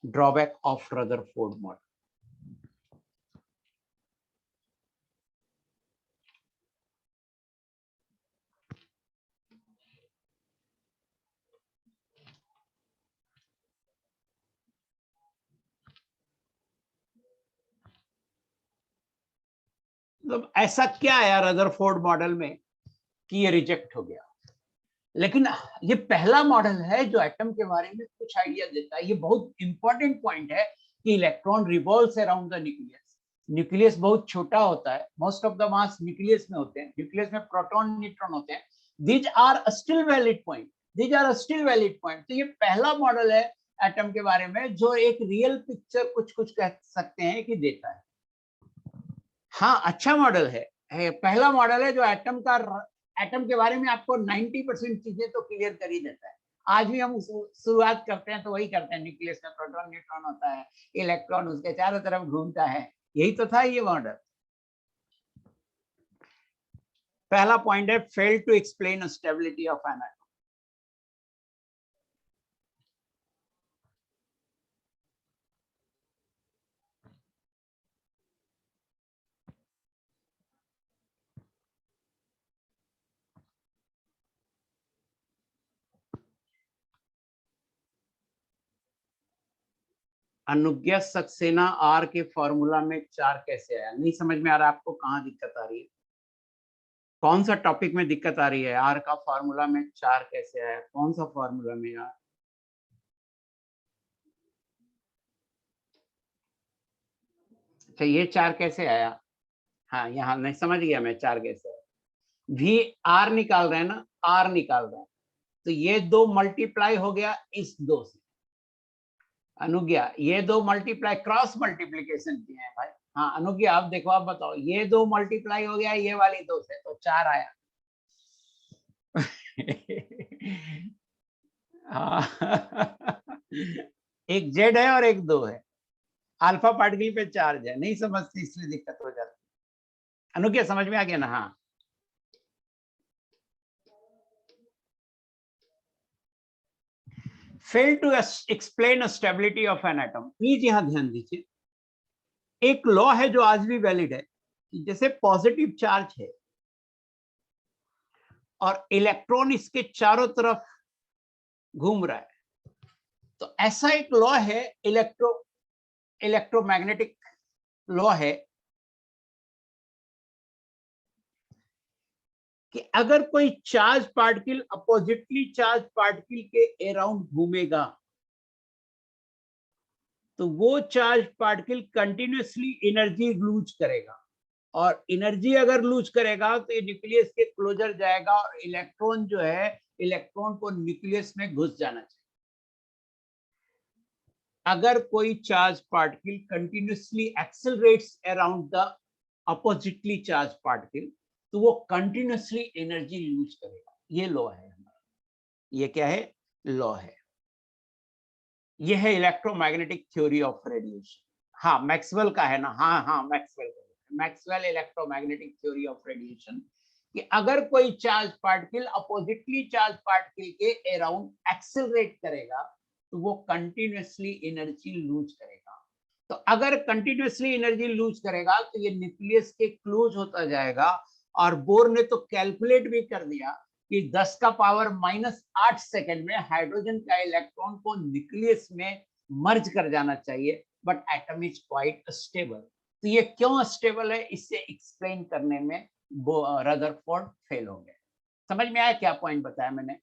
Drawback of Rutherford model. मतलब ऐसा क्या आया रदरफोर्ड मॉडल में कि ये रिजेक्ट हो गया? लेकिन ये पहला मॉडल है जो एटम के बारे में कुछ आइडिया देता है। ये बहुत इंपॉर्टेंट पॉइंट है कि electron revolves around the nucleus. Nucleus बहुत छोटा होता है, most of the mass nucleus में होते हैं, न्यूक्लियस में प्रोटॉन न्यूट्रॉन होते हैं। These are still valid point, these are still valid point. तो ये पहला मॉडल है एटम के बारे में जो एक रियल पिक्चर कुछ कुछ कह सकते हैं कि देता है। हाँ, अच्छा मॉडल है, पहला मॉडल है जो एटम के बारे में आपको 90% चीजें तो क्लियर कर ही देता है। आज भी हम शुरुआत करते हैं तो वही करते हैं, न्यूक्लियस में प्रोटॉन न्यूट्रॉन होता है, इलेक्ट्रॉन उसके चारों तरफ घूमता है, यही तो था ये मॉडल। पहला पॉइंट है, fail to explain stability of an atom. Anugya Saxena are के फॉर्मूला में 4 कैसे आया? नहीं समझ में आ रहा आपको, कहाँ दिक्कत आ रही है? कौन सा टॉपिक में दिक्कत आ रही है? आर का फॉर्मूला में 4 कैसे आया? कौन सा फॉर्मूला में यार? अच्छा, ये 4 कैसे आया? हाँ, यहाँ नहीं समझ गया मैं, 4 कैसे आया। भी आर निकाल रहे हैं ना, आर निकाल रहे हैं, तो ये 2 मल्टीप्लाई हो गया इस 2 से। अनुज्ञा, ये 2 मल्टीप्लाई, क्रॉस मल्टीप्लीकेशन किए हैं भाई। हाँ अनुज्ञा, आप देखो, आप बताओ, ये 2 मल्टीप्लाई हो गया ये वाली 2 से, तो 4 आया। हाँ। एक जेड है और एक 2 है, अल्फा पार्टिकल पे चार्ज है, नहीं समझती इसलिए दिक्कत हो जाती। अनुज्ञा समझ में आ गया ना? हाँ, fail to explain stability of an atom. Please यहां ध्यान दीजिए, एक लॉ है जो आज भी वैलिड है, कि जैसे पॉजिटिव चार्ज है और इलेक्ट्रॉन इसके चारों तरफ घूम रहा है, तो ऐसा एक लॉ है, इलेक्ट्रोमैग्नेटिक लॉ है, कि अगर कोई charge particle oppositely charge particle के अराउंड घूमेगा, तो वो charge particle continuously energy lose करेगा, और एनर्जी अगर लूज करेगा तो ये न्यूक्लियस के क्लोजर जाएगा, और इलेक्ट्रॉन जो है, इलेक्ट्रॉन को न्यूक्लियस में घुस जाना चाहिए। अगर कोई charge particle continuously accelerates around the oppositely charge particle, तो वो कंटिन्यूअसली एनर्जी लूज करेगा। ये लॉ है हमारा। ये क्या है? लॉ है। ये है इलेक्ट्रोमैग्नेटिक थ्योरी ऑफ रेडिएशन। हाँ, मैक्सवेल का है ना? हाँ हाँ, Maxwell electromagnetic theory of radiation, कि अगर कोई charge particle oppositely charge particle के अराउंड एक्सेलरेट करेगा, तो वो कंटिन्यूअसली एनर्जी लूज करेगा। तो अगर कंटिन्यूअसली एनर्जी लूज करेगा तो ये न्यूक्लियस के क्लोज होता जाएगा। और बोर ने तो कैलकुलेट भी कर दिया कि 10 का पावर -8 सेकेंड में हाइड्रोजन का इलेक्ट्रॉन को न्यूक्लियस में मर्ज कर जाना चाहिए, but atom is quite stable. तो ये क्यों स्टेबल है, इससे एक्सप्लेन करने में रदरफोर्ड फेल हो गए। समझ में आया क्या पॉइंट बताया मैंने?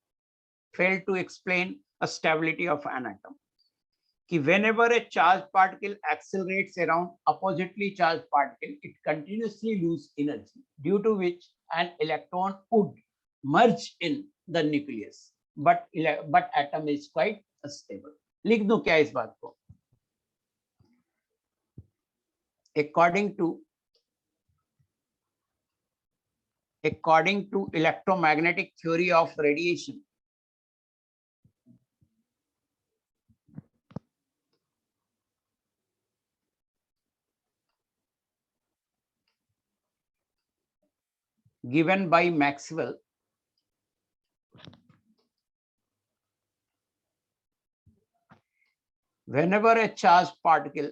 Fail to explain stability of an atom, कि whenever a charged particle accelerates around oppositely charged particle, it continuously loses energy, due to which an electron would merge in the nucleus. but atom is quite stable. लिख दूं क्या इस बात को? according to electromagnetic theory of radiation, given by Maxwell, whenever a charged particle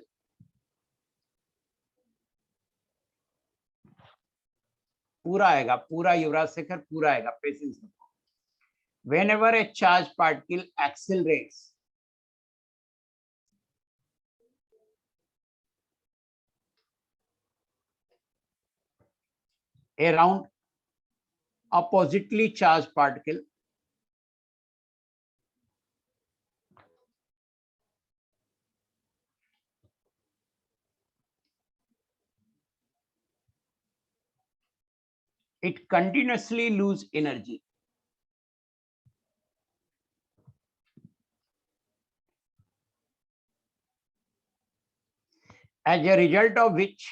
पूरा आएगा, पूरा युवराज शेखर पूरा आएगा, पेशेंस रखो. Whenever a charged particle accelerates around oppositely charged particle, it continuously loses energy. As a result of which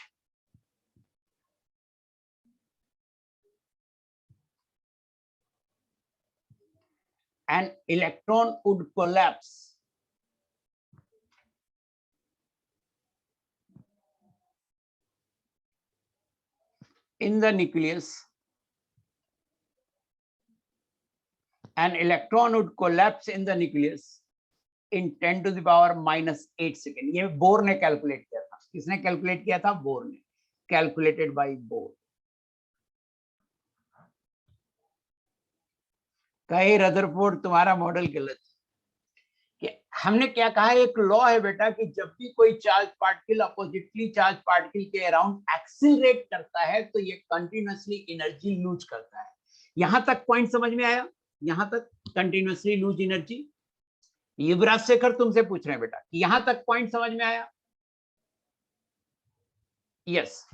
an electron would collapse in the nucleus. An electron would collapse in the nucleus in 10 to the power minus 8 second. ये बोर ने कैलकुलेट किया था. किसने कैलकुलेट किया था? बोर ने. Calculated by bore. कहे रदरफोर्ड तुम्हारा मॉडल गलत. कि हमने क्या कहा, एक लॉ है बेटा कि जब भी कोई charge particle oppositely charge particle के अराउंड एक्सीलरेट करता है तो ये कंटिन्यूअसली एनर्जी लूज करता है. यहां तक पॉइंट समझ में आया? यहां तक कंटिन्यूअसली लूज एनर्जी. युवराज शेखर तुमसे पूछ रहे हैं बेटा, यहां तक पॉइंट समझ में आया? यस.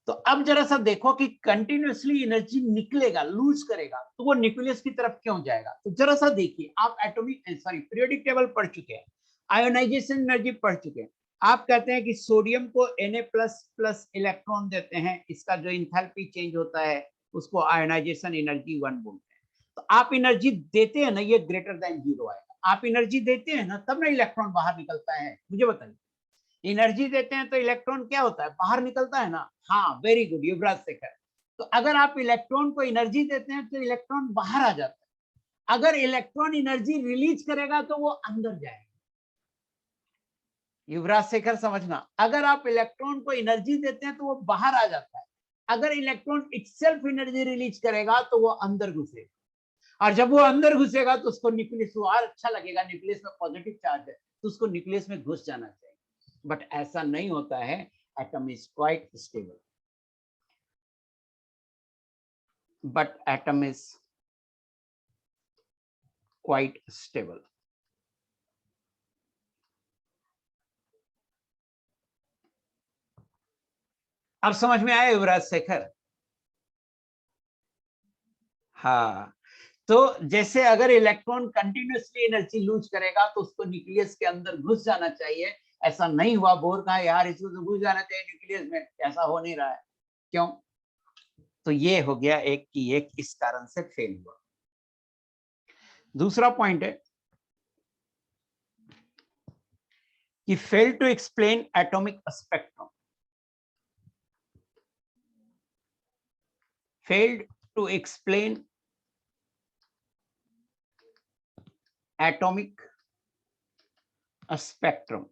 तो अब जरा सा देखो कि कंटिन्यूअसली एनर्जी निकलेगा, लूज करेगा, तो वो न्यूक्लियस की तरफ क्यों जाएगा? तो जरा सा देखिए, आप एटॉमिक पीरियोडिक टेबल पढ़ चुके हैं, आयोनाइजेशन एनर्जी पढ़ चुके हैं. आप कहते हैं कि सोडियम को Na++ इलेक्ट्रॉन देते हैं, इसका जो इंथैल्पी चेंज होता है उसको आयोनाइजेशन एनर्जी 1 बोलते हैं. तो आप एनर्जी देते हैं ना, ये ग्रेटर देन 0 आएगा. आप एनर्जी देते हैं ना, तब ना इलेक्ट्रॉन बाहर निकलता है. मुझे बताइए, एनर्जी देते हैं तो इलेक्ट्रॉन क्या होता है? बाहर निकलता है ना. हाँ, वेरी गुड युवराज शेखर. तो अगर आप इलेक्ट्रॉन को एनर्जी देते हैं तो इलेक्ट्रॉन बाहर आ जाता है. अगर इलेक्ट्रॉन एनर्जी रिलीज करेगा तो वो अंदर जाएगा. युवराज शेखर समझना, अगर आप इलेक्ट्रॉन को एनर्जी देते हैं तो वो बाहर आ जाता है. अगर इलेक्ट्रॉन इटसेल्फ एनर्जी रिलीज करेगा तो वो अंदर घुसेगा, और जब वो अंदर घुसेगा तो उसको न्यूक्लियस और अच्छा लगेगा. न्यूक्लियस में पॉजिटिव चार्ज है तो उसको न्यूक्लियस में घुस जाना चाहिए. बट ऐसा नहीं होता है. Atom is quite stable. But atom is quite stable. अब समझ में आया युवराज शेखर? हाँ. तो जैसे अगर इलेक्ट्रॉन कंटिन्यूअसली एनर्जी लूज करेगा तो उसको न्यूक्लियस के अंदर घुस जाना चाहिए. ऐसा नहीं हुआ. बोर कहा यार इसको तो घुस जाना चाहिए न्यूक्लियस में, ऐसा हो नहीं रहा है. क्यों? तो ये हो गया एक की एक, इस कारण से फेल हुआ. दूसरा पॉइंट है कि fail to explain atomic spectrum. Failed to explain atomic spectrum.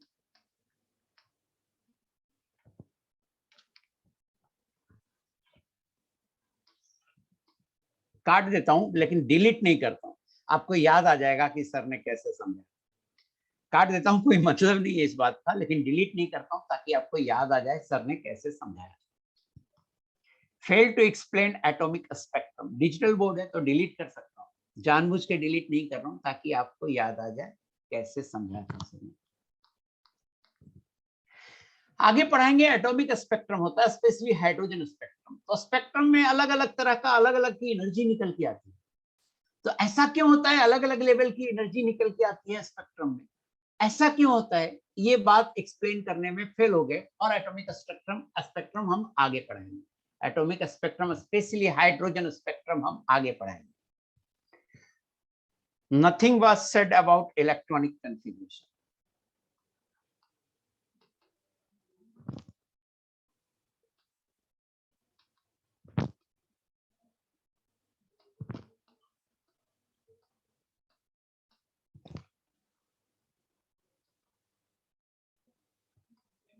काट देता हूं लेकिन डिलीट नहीं करता हूं. आपको याद आ जाएगा कि सर ने कैसे समझा. काट देता हूं, कोई मतलब नहीं है इस बात का, लेकिन डिलीट नहीं करता हूं ताकि आपको याद आ जाए सर ने कैसे समझाया. Fail to explain atomic spectrum. Digital board है तो डिलीट कर सकता हूं, जानबूझ के डिलीट नहीं कर रहा हूं ताकि आपको याद आ जाए कैसे समझाया था सर ने. आगे पढ़ाएंगे एटॉमिक स्पेक्ट्रम होता है स्पेशली हाइड्रोजन स्पेक्ट्रम. तो स्पेक्ट्रम में अलग अलग तरह का अलग अलग की एनर्जी निकल के आती है. तो ऐसा क्यों होता है, अलग अलग लेवल की एनर्जी निकल के आती है स्पेक्ट्रम में, ऐसा क्यों होता है, ये बात एक्सप्लेन करने में फेल हो गए और एटॉमिक स्पेक्ट्रम हम आगे पढ़ाएंगे, atomic spectrum specially hydrogen spectrum हम आगे पढ़ाएंगे। Nothing was said about electronic configuration.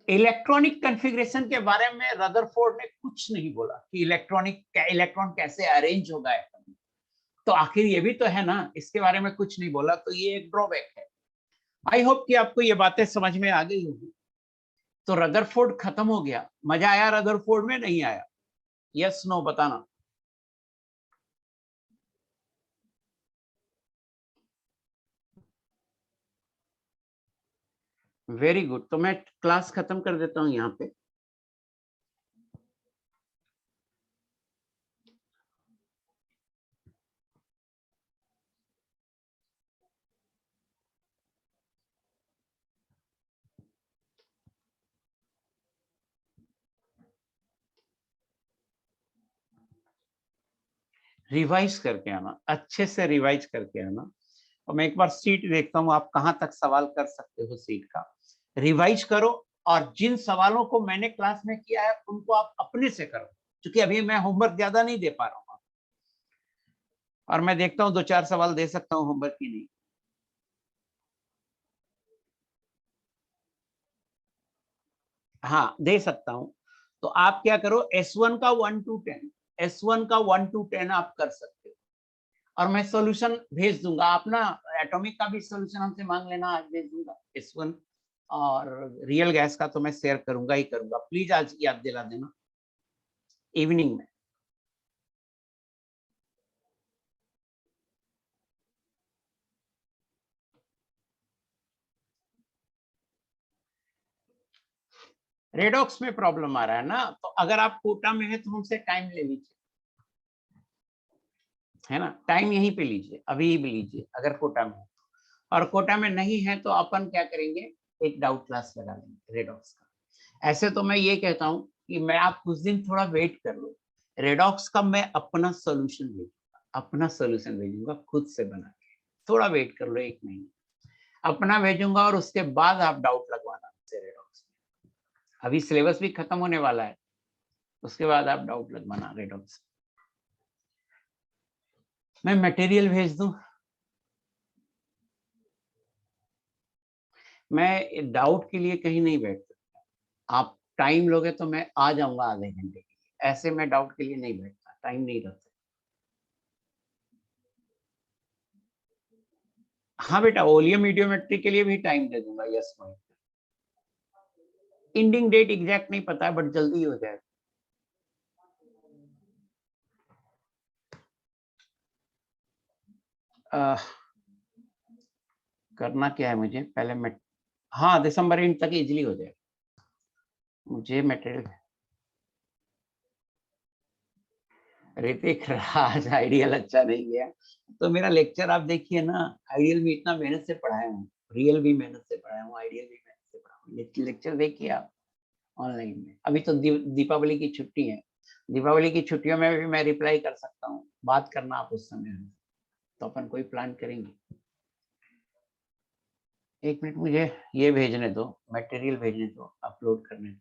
Electronic configuration के बारे में रदरफोर्ड ने कुछ नहीं बोला कि इलेक्ट्रॉन कैसे अरेंज होगा एटम में। तो आखिर ये भी तो है ना, इसके बारे में कुछ नहीं बोला, तो ये एक ड्रॉबैक है। आई होप कि आपको ये बातें समझ में आ गई होगी। तो रदरफोर्ड खत्म हो गया, मजा आया रदरफोर्ड में, नहीं आया? यस नो बताना। वेरी गुड, तो मैं क्लास खत्म कर देता हूं यहाँ पे। रिवाइज करके आना, अच्छे से रिवाइज करके आना। और मैं एक बार सीट देखता हूँ आप कहाँ तक सवाल कर सकते हो सीट का। रिवाइज करो, और जिन सवालों को मैंने क्लास में किया है उनको आप अपने से करो, क्योंकि अभी मैं होमवर्क ज्यादा नहीं दे पा रहा हूँ, और मैं देखता हूँ 2-4 सवाल दे सकता हूँ होमवर्क की नहीं। हाँ दे सकता हूँ। तो आप क्या करो, S1 का 1 to 10, S1 का 1 to 10 आप कर सकते हो, और मैं सॉल्यूशन भेज दूंगा। आप ना एटॉमिक का भी सॉल्यूशन हमसे मांग लेना, आज भेज दूंगा। S1 और रियल गैस का तो मैं शेयर करूंगा ही करूंगा, प्लीज आज याद दिला देना इवनिंग में। रेडॉक्स में प्रॉब्लम आ रहा है ना, तो अगर आप कोटा में है तो हमसे टाइम ले लीजिए, है ना, टाइम यहीं पे लीजिए, अभी भी लीजिए अगर कोटा में है। और कोटा में नहीं है तो अपन क्या करेंगे, एक डाउट क्लास लगा लेंगे रेडॉक्स का। ऐसे तो मैं ये कहता हूँ कि मैं आप कुछ दिन थोड़ा वेट कर लो, रेडॉक्स का मैं अपना सोल्यूशन भेजूंगा, अपना सोल्यूशन भेजूंगा खुद से बना के। थोड़ा वेट कर लो, 1 महीना अपना भेजूंगा, और उसके बाद आप डाउट लगवाना रेडॉक्स में। अभी सिलेबस भी खत्म होने वाला है, उसके बाद आप डाउट लगवाना रेडॉक्स। मैं मटेरियल भेज दूं, मैं डाउट के लिए कहीं नहीं बैठ सकता। आप टाइम लोगे तो मैं आ जाऊंगा आधे घंटे के लिए, ऐसे मैं डाउट के लिए नहीं बैठता, टाइम नहीं रखता। हाँ बेटा, ओलियम मीडियोमेट्री के लिए भी टाइम दे दूंगा, yes no. Ending date exact नहीं पता है, बट जल्दी हो जाएगा। करना क्या है मुझे पहले, मैं हाँ दिसंबर एंड तक इजिली हो जाएगा मुझे मटेरियल। ऋतिक आज आइडियल अच्छा नहीं गया, तो मेरा लेक्चर आप देखिए ना, आइडियल भी इतना मेहनत से पढ़ाया हूँ, रियल भी मेहनत से पढ़ाया हूँ, आइडियल भी मेहनत से पढ़ाया हूँ। लेक्चर देखिए आप ऑनलाइन में। अभी तो दीपावली की छुट्टी है, दीपावली की छुट्टियों में भी मैं रिप्लाई कर सकता हूँ, बात करना आप उस समय में, तो अपन कोई प्लान करेंगे। 1 मिनट मुझे ये भेजने दो, मटेरियल भेजने दो, अपलोड करने दो।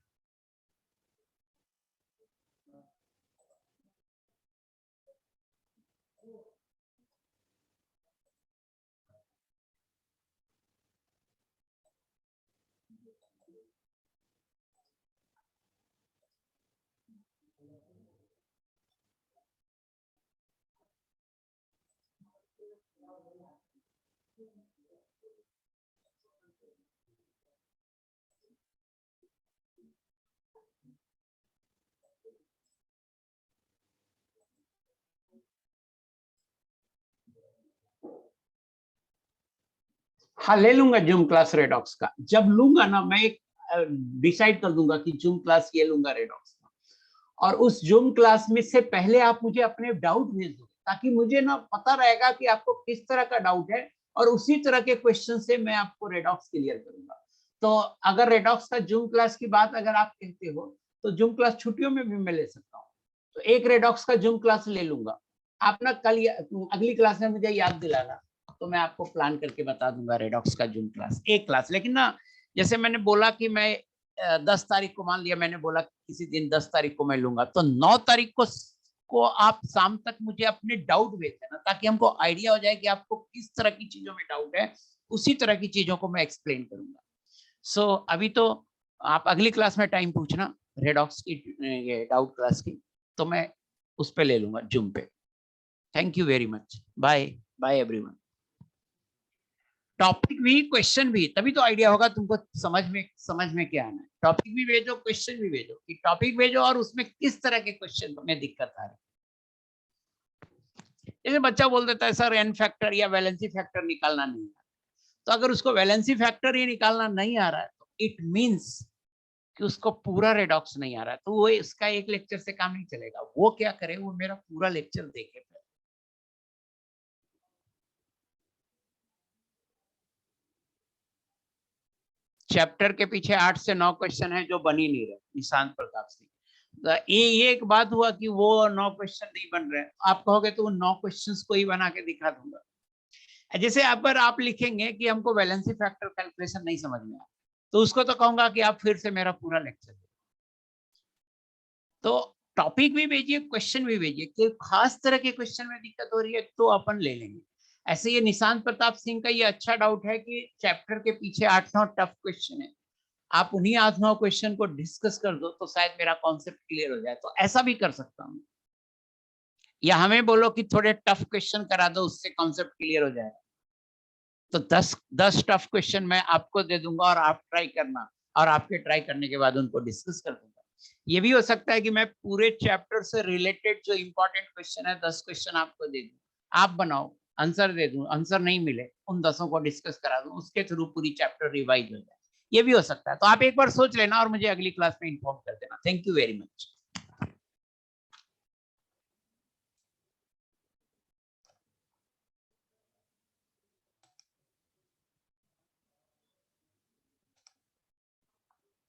हाँ ले लूंगा जूम क्लास रेडॉक्स का, जब लूंगा ना मैं एक डिसाइड कर दूंगा कि जूम क्लास ये लूंगा रेडॉक्स का, और उस जूम क्लास में से पहले आप मुझे अपने डाउट भेज दो, ताकि मुझे ना पता रहेगा कि आपको किस तरह का डाउट है और उसी तरह के क्वेश्चन से मैं आपको रेडॉक्स क्लियर करूंगा। तो अगर रेडॉक्स का जूम क्लास की बात अगर आप कहते हो तो जूम क्लास छुट्टियों में भी मैं ले सकता हूँ। तो एक रेडॉक्स का जूम क्लास ले लूंगा। आप ना कल अगली क्लास में मुझे याद दिलाना, तो मैं आपको प्लान करके बता दूंगा रेडॉक्स का जूम क्लास, एक क्लास। लेकिन ना जैसे मैंने बोला कि मैं 10 तारीख को, मान लिया मैंने बोला किसी दिन 10 तारीख को मैं लूंगा, तो 9 तारीख को आप शाम तक मुझे अपने डाउट भेज देना, ताकि हमको आइडिया हो जाए कि आपको किस तरह की चीजों में डाउट है, उसी तरह की चीजों को मैं एक्सप्लेन करूंगा। सो अभी तो आप अगली क्लास में टाइम पूछना रेडॉक्स की, ये डाउट क्लास की, तो मैं उस पे ले लूंगा जूम पे। Thank you very much, bye bye everyone. Topic भी क्वेश्चन भी, तभी तो आइडिया होगा तुमको समझ में क्या आना है। टॉपिक भी भेजो, क्वेश्चन भी भेजो, कि टॉपिक भेजो और उसमें किस तरह के क्वेश्चन में दिक्कत आ रही है। जैसे बच्चा बोल देता है सर एन फैक्टर या वैलेंसी फैक्टर निकालना नहीं है, तो अगर उसको वैलेंसी फैक्टर ही निकालना नहीं आ रहा है तो इट मींस कि उसको पूरा रेडॉक्स नहीं आ रहा है, तो वो इसका एक लेक्चर से काम नहीं चलेगा। वो क्या करे, वो मेरा पूरा लेक्चर देखे। चैप्टर के पीछे 8 से 9 क्वेश्चन है जो बन ही नहीं रहे निशांत प्रताप सिंह। तो ये एक बात हुआ कि वो 9 क्वेश्चन नहीं बन रहे, आप कहोगे तो 9 क्वेश्चंस को ही बना के दिखा दूंगा। जैसे अगर आप लिखेंगे कि हमको वैलेंसी फैक्टर कैलकुलेशन नहीं समझ में आया, तो उसको तो कहूंगा कि आप फिर से मेरा पूरा लेक्चर दे। तो टॉपिक भी भेजिए, क्वेश्चन भी भेजिए, कि खास तरह के क्वेश्चन में दिक्कत हो रही है तो अपन ले लेंगे। ऐसे ये निशांत प्रताप सिंह का ये अच्छा डाउट है कि चैप्टर के पीछे 8-9 टफ क्वेश्चन है, आप उन्हीं 8-9 क्वेश्चन को डिस्कस कर दो तो शायद मेरा कॉन्सेप्ट क्लियर हो जाए। तो ऐसा भी कर सकता हूँ, या हमें बोलो कि थोड़े टफ क्वेश्चन करा दो, उससे कॉन्सेप्ट क्लियर हो जाएगा। तो 10 टफ क्वेश्चन मैं आपको दे दूंगा और आप ट्राई करना, और आपके ट्राई करने के बाद उनको डिस्कस कर दूंगा। ये भी हो सकता है कि मैं पूरे चैप्टर से रिलेटेड जो इंपॉर्टेंट क्वेश्चन है 10 क्वेश्चन आपको दे दूं, आप बनाओ, आंसर दे दूं, आंसर नहीं मिले उन 10 को डिस्कस करा दूं, उसके थ्रू पूरी चैप्टर रिवाइज हो जाए। ये भी हो सकता है। तो आप एक बार सोच लेना और मुझे अगली क्लास में इन्फॉर्म कर देना। Thank you very much.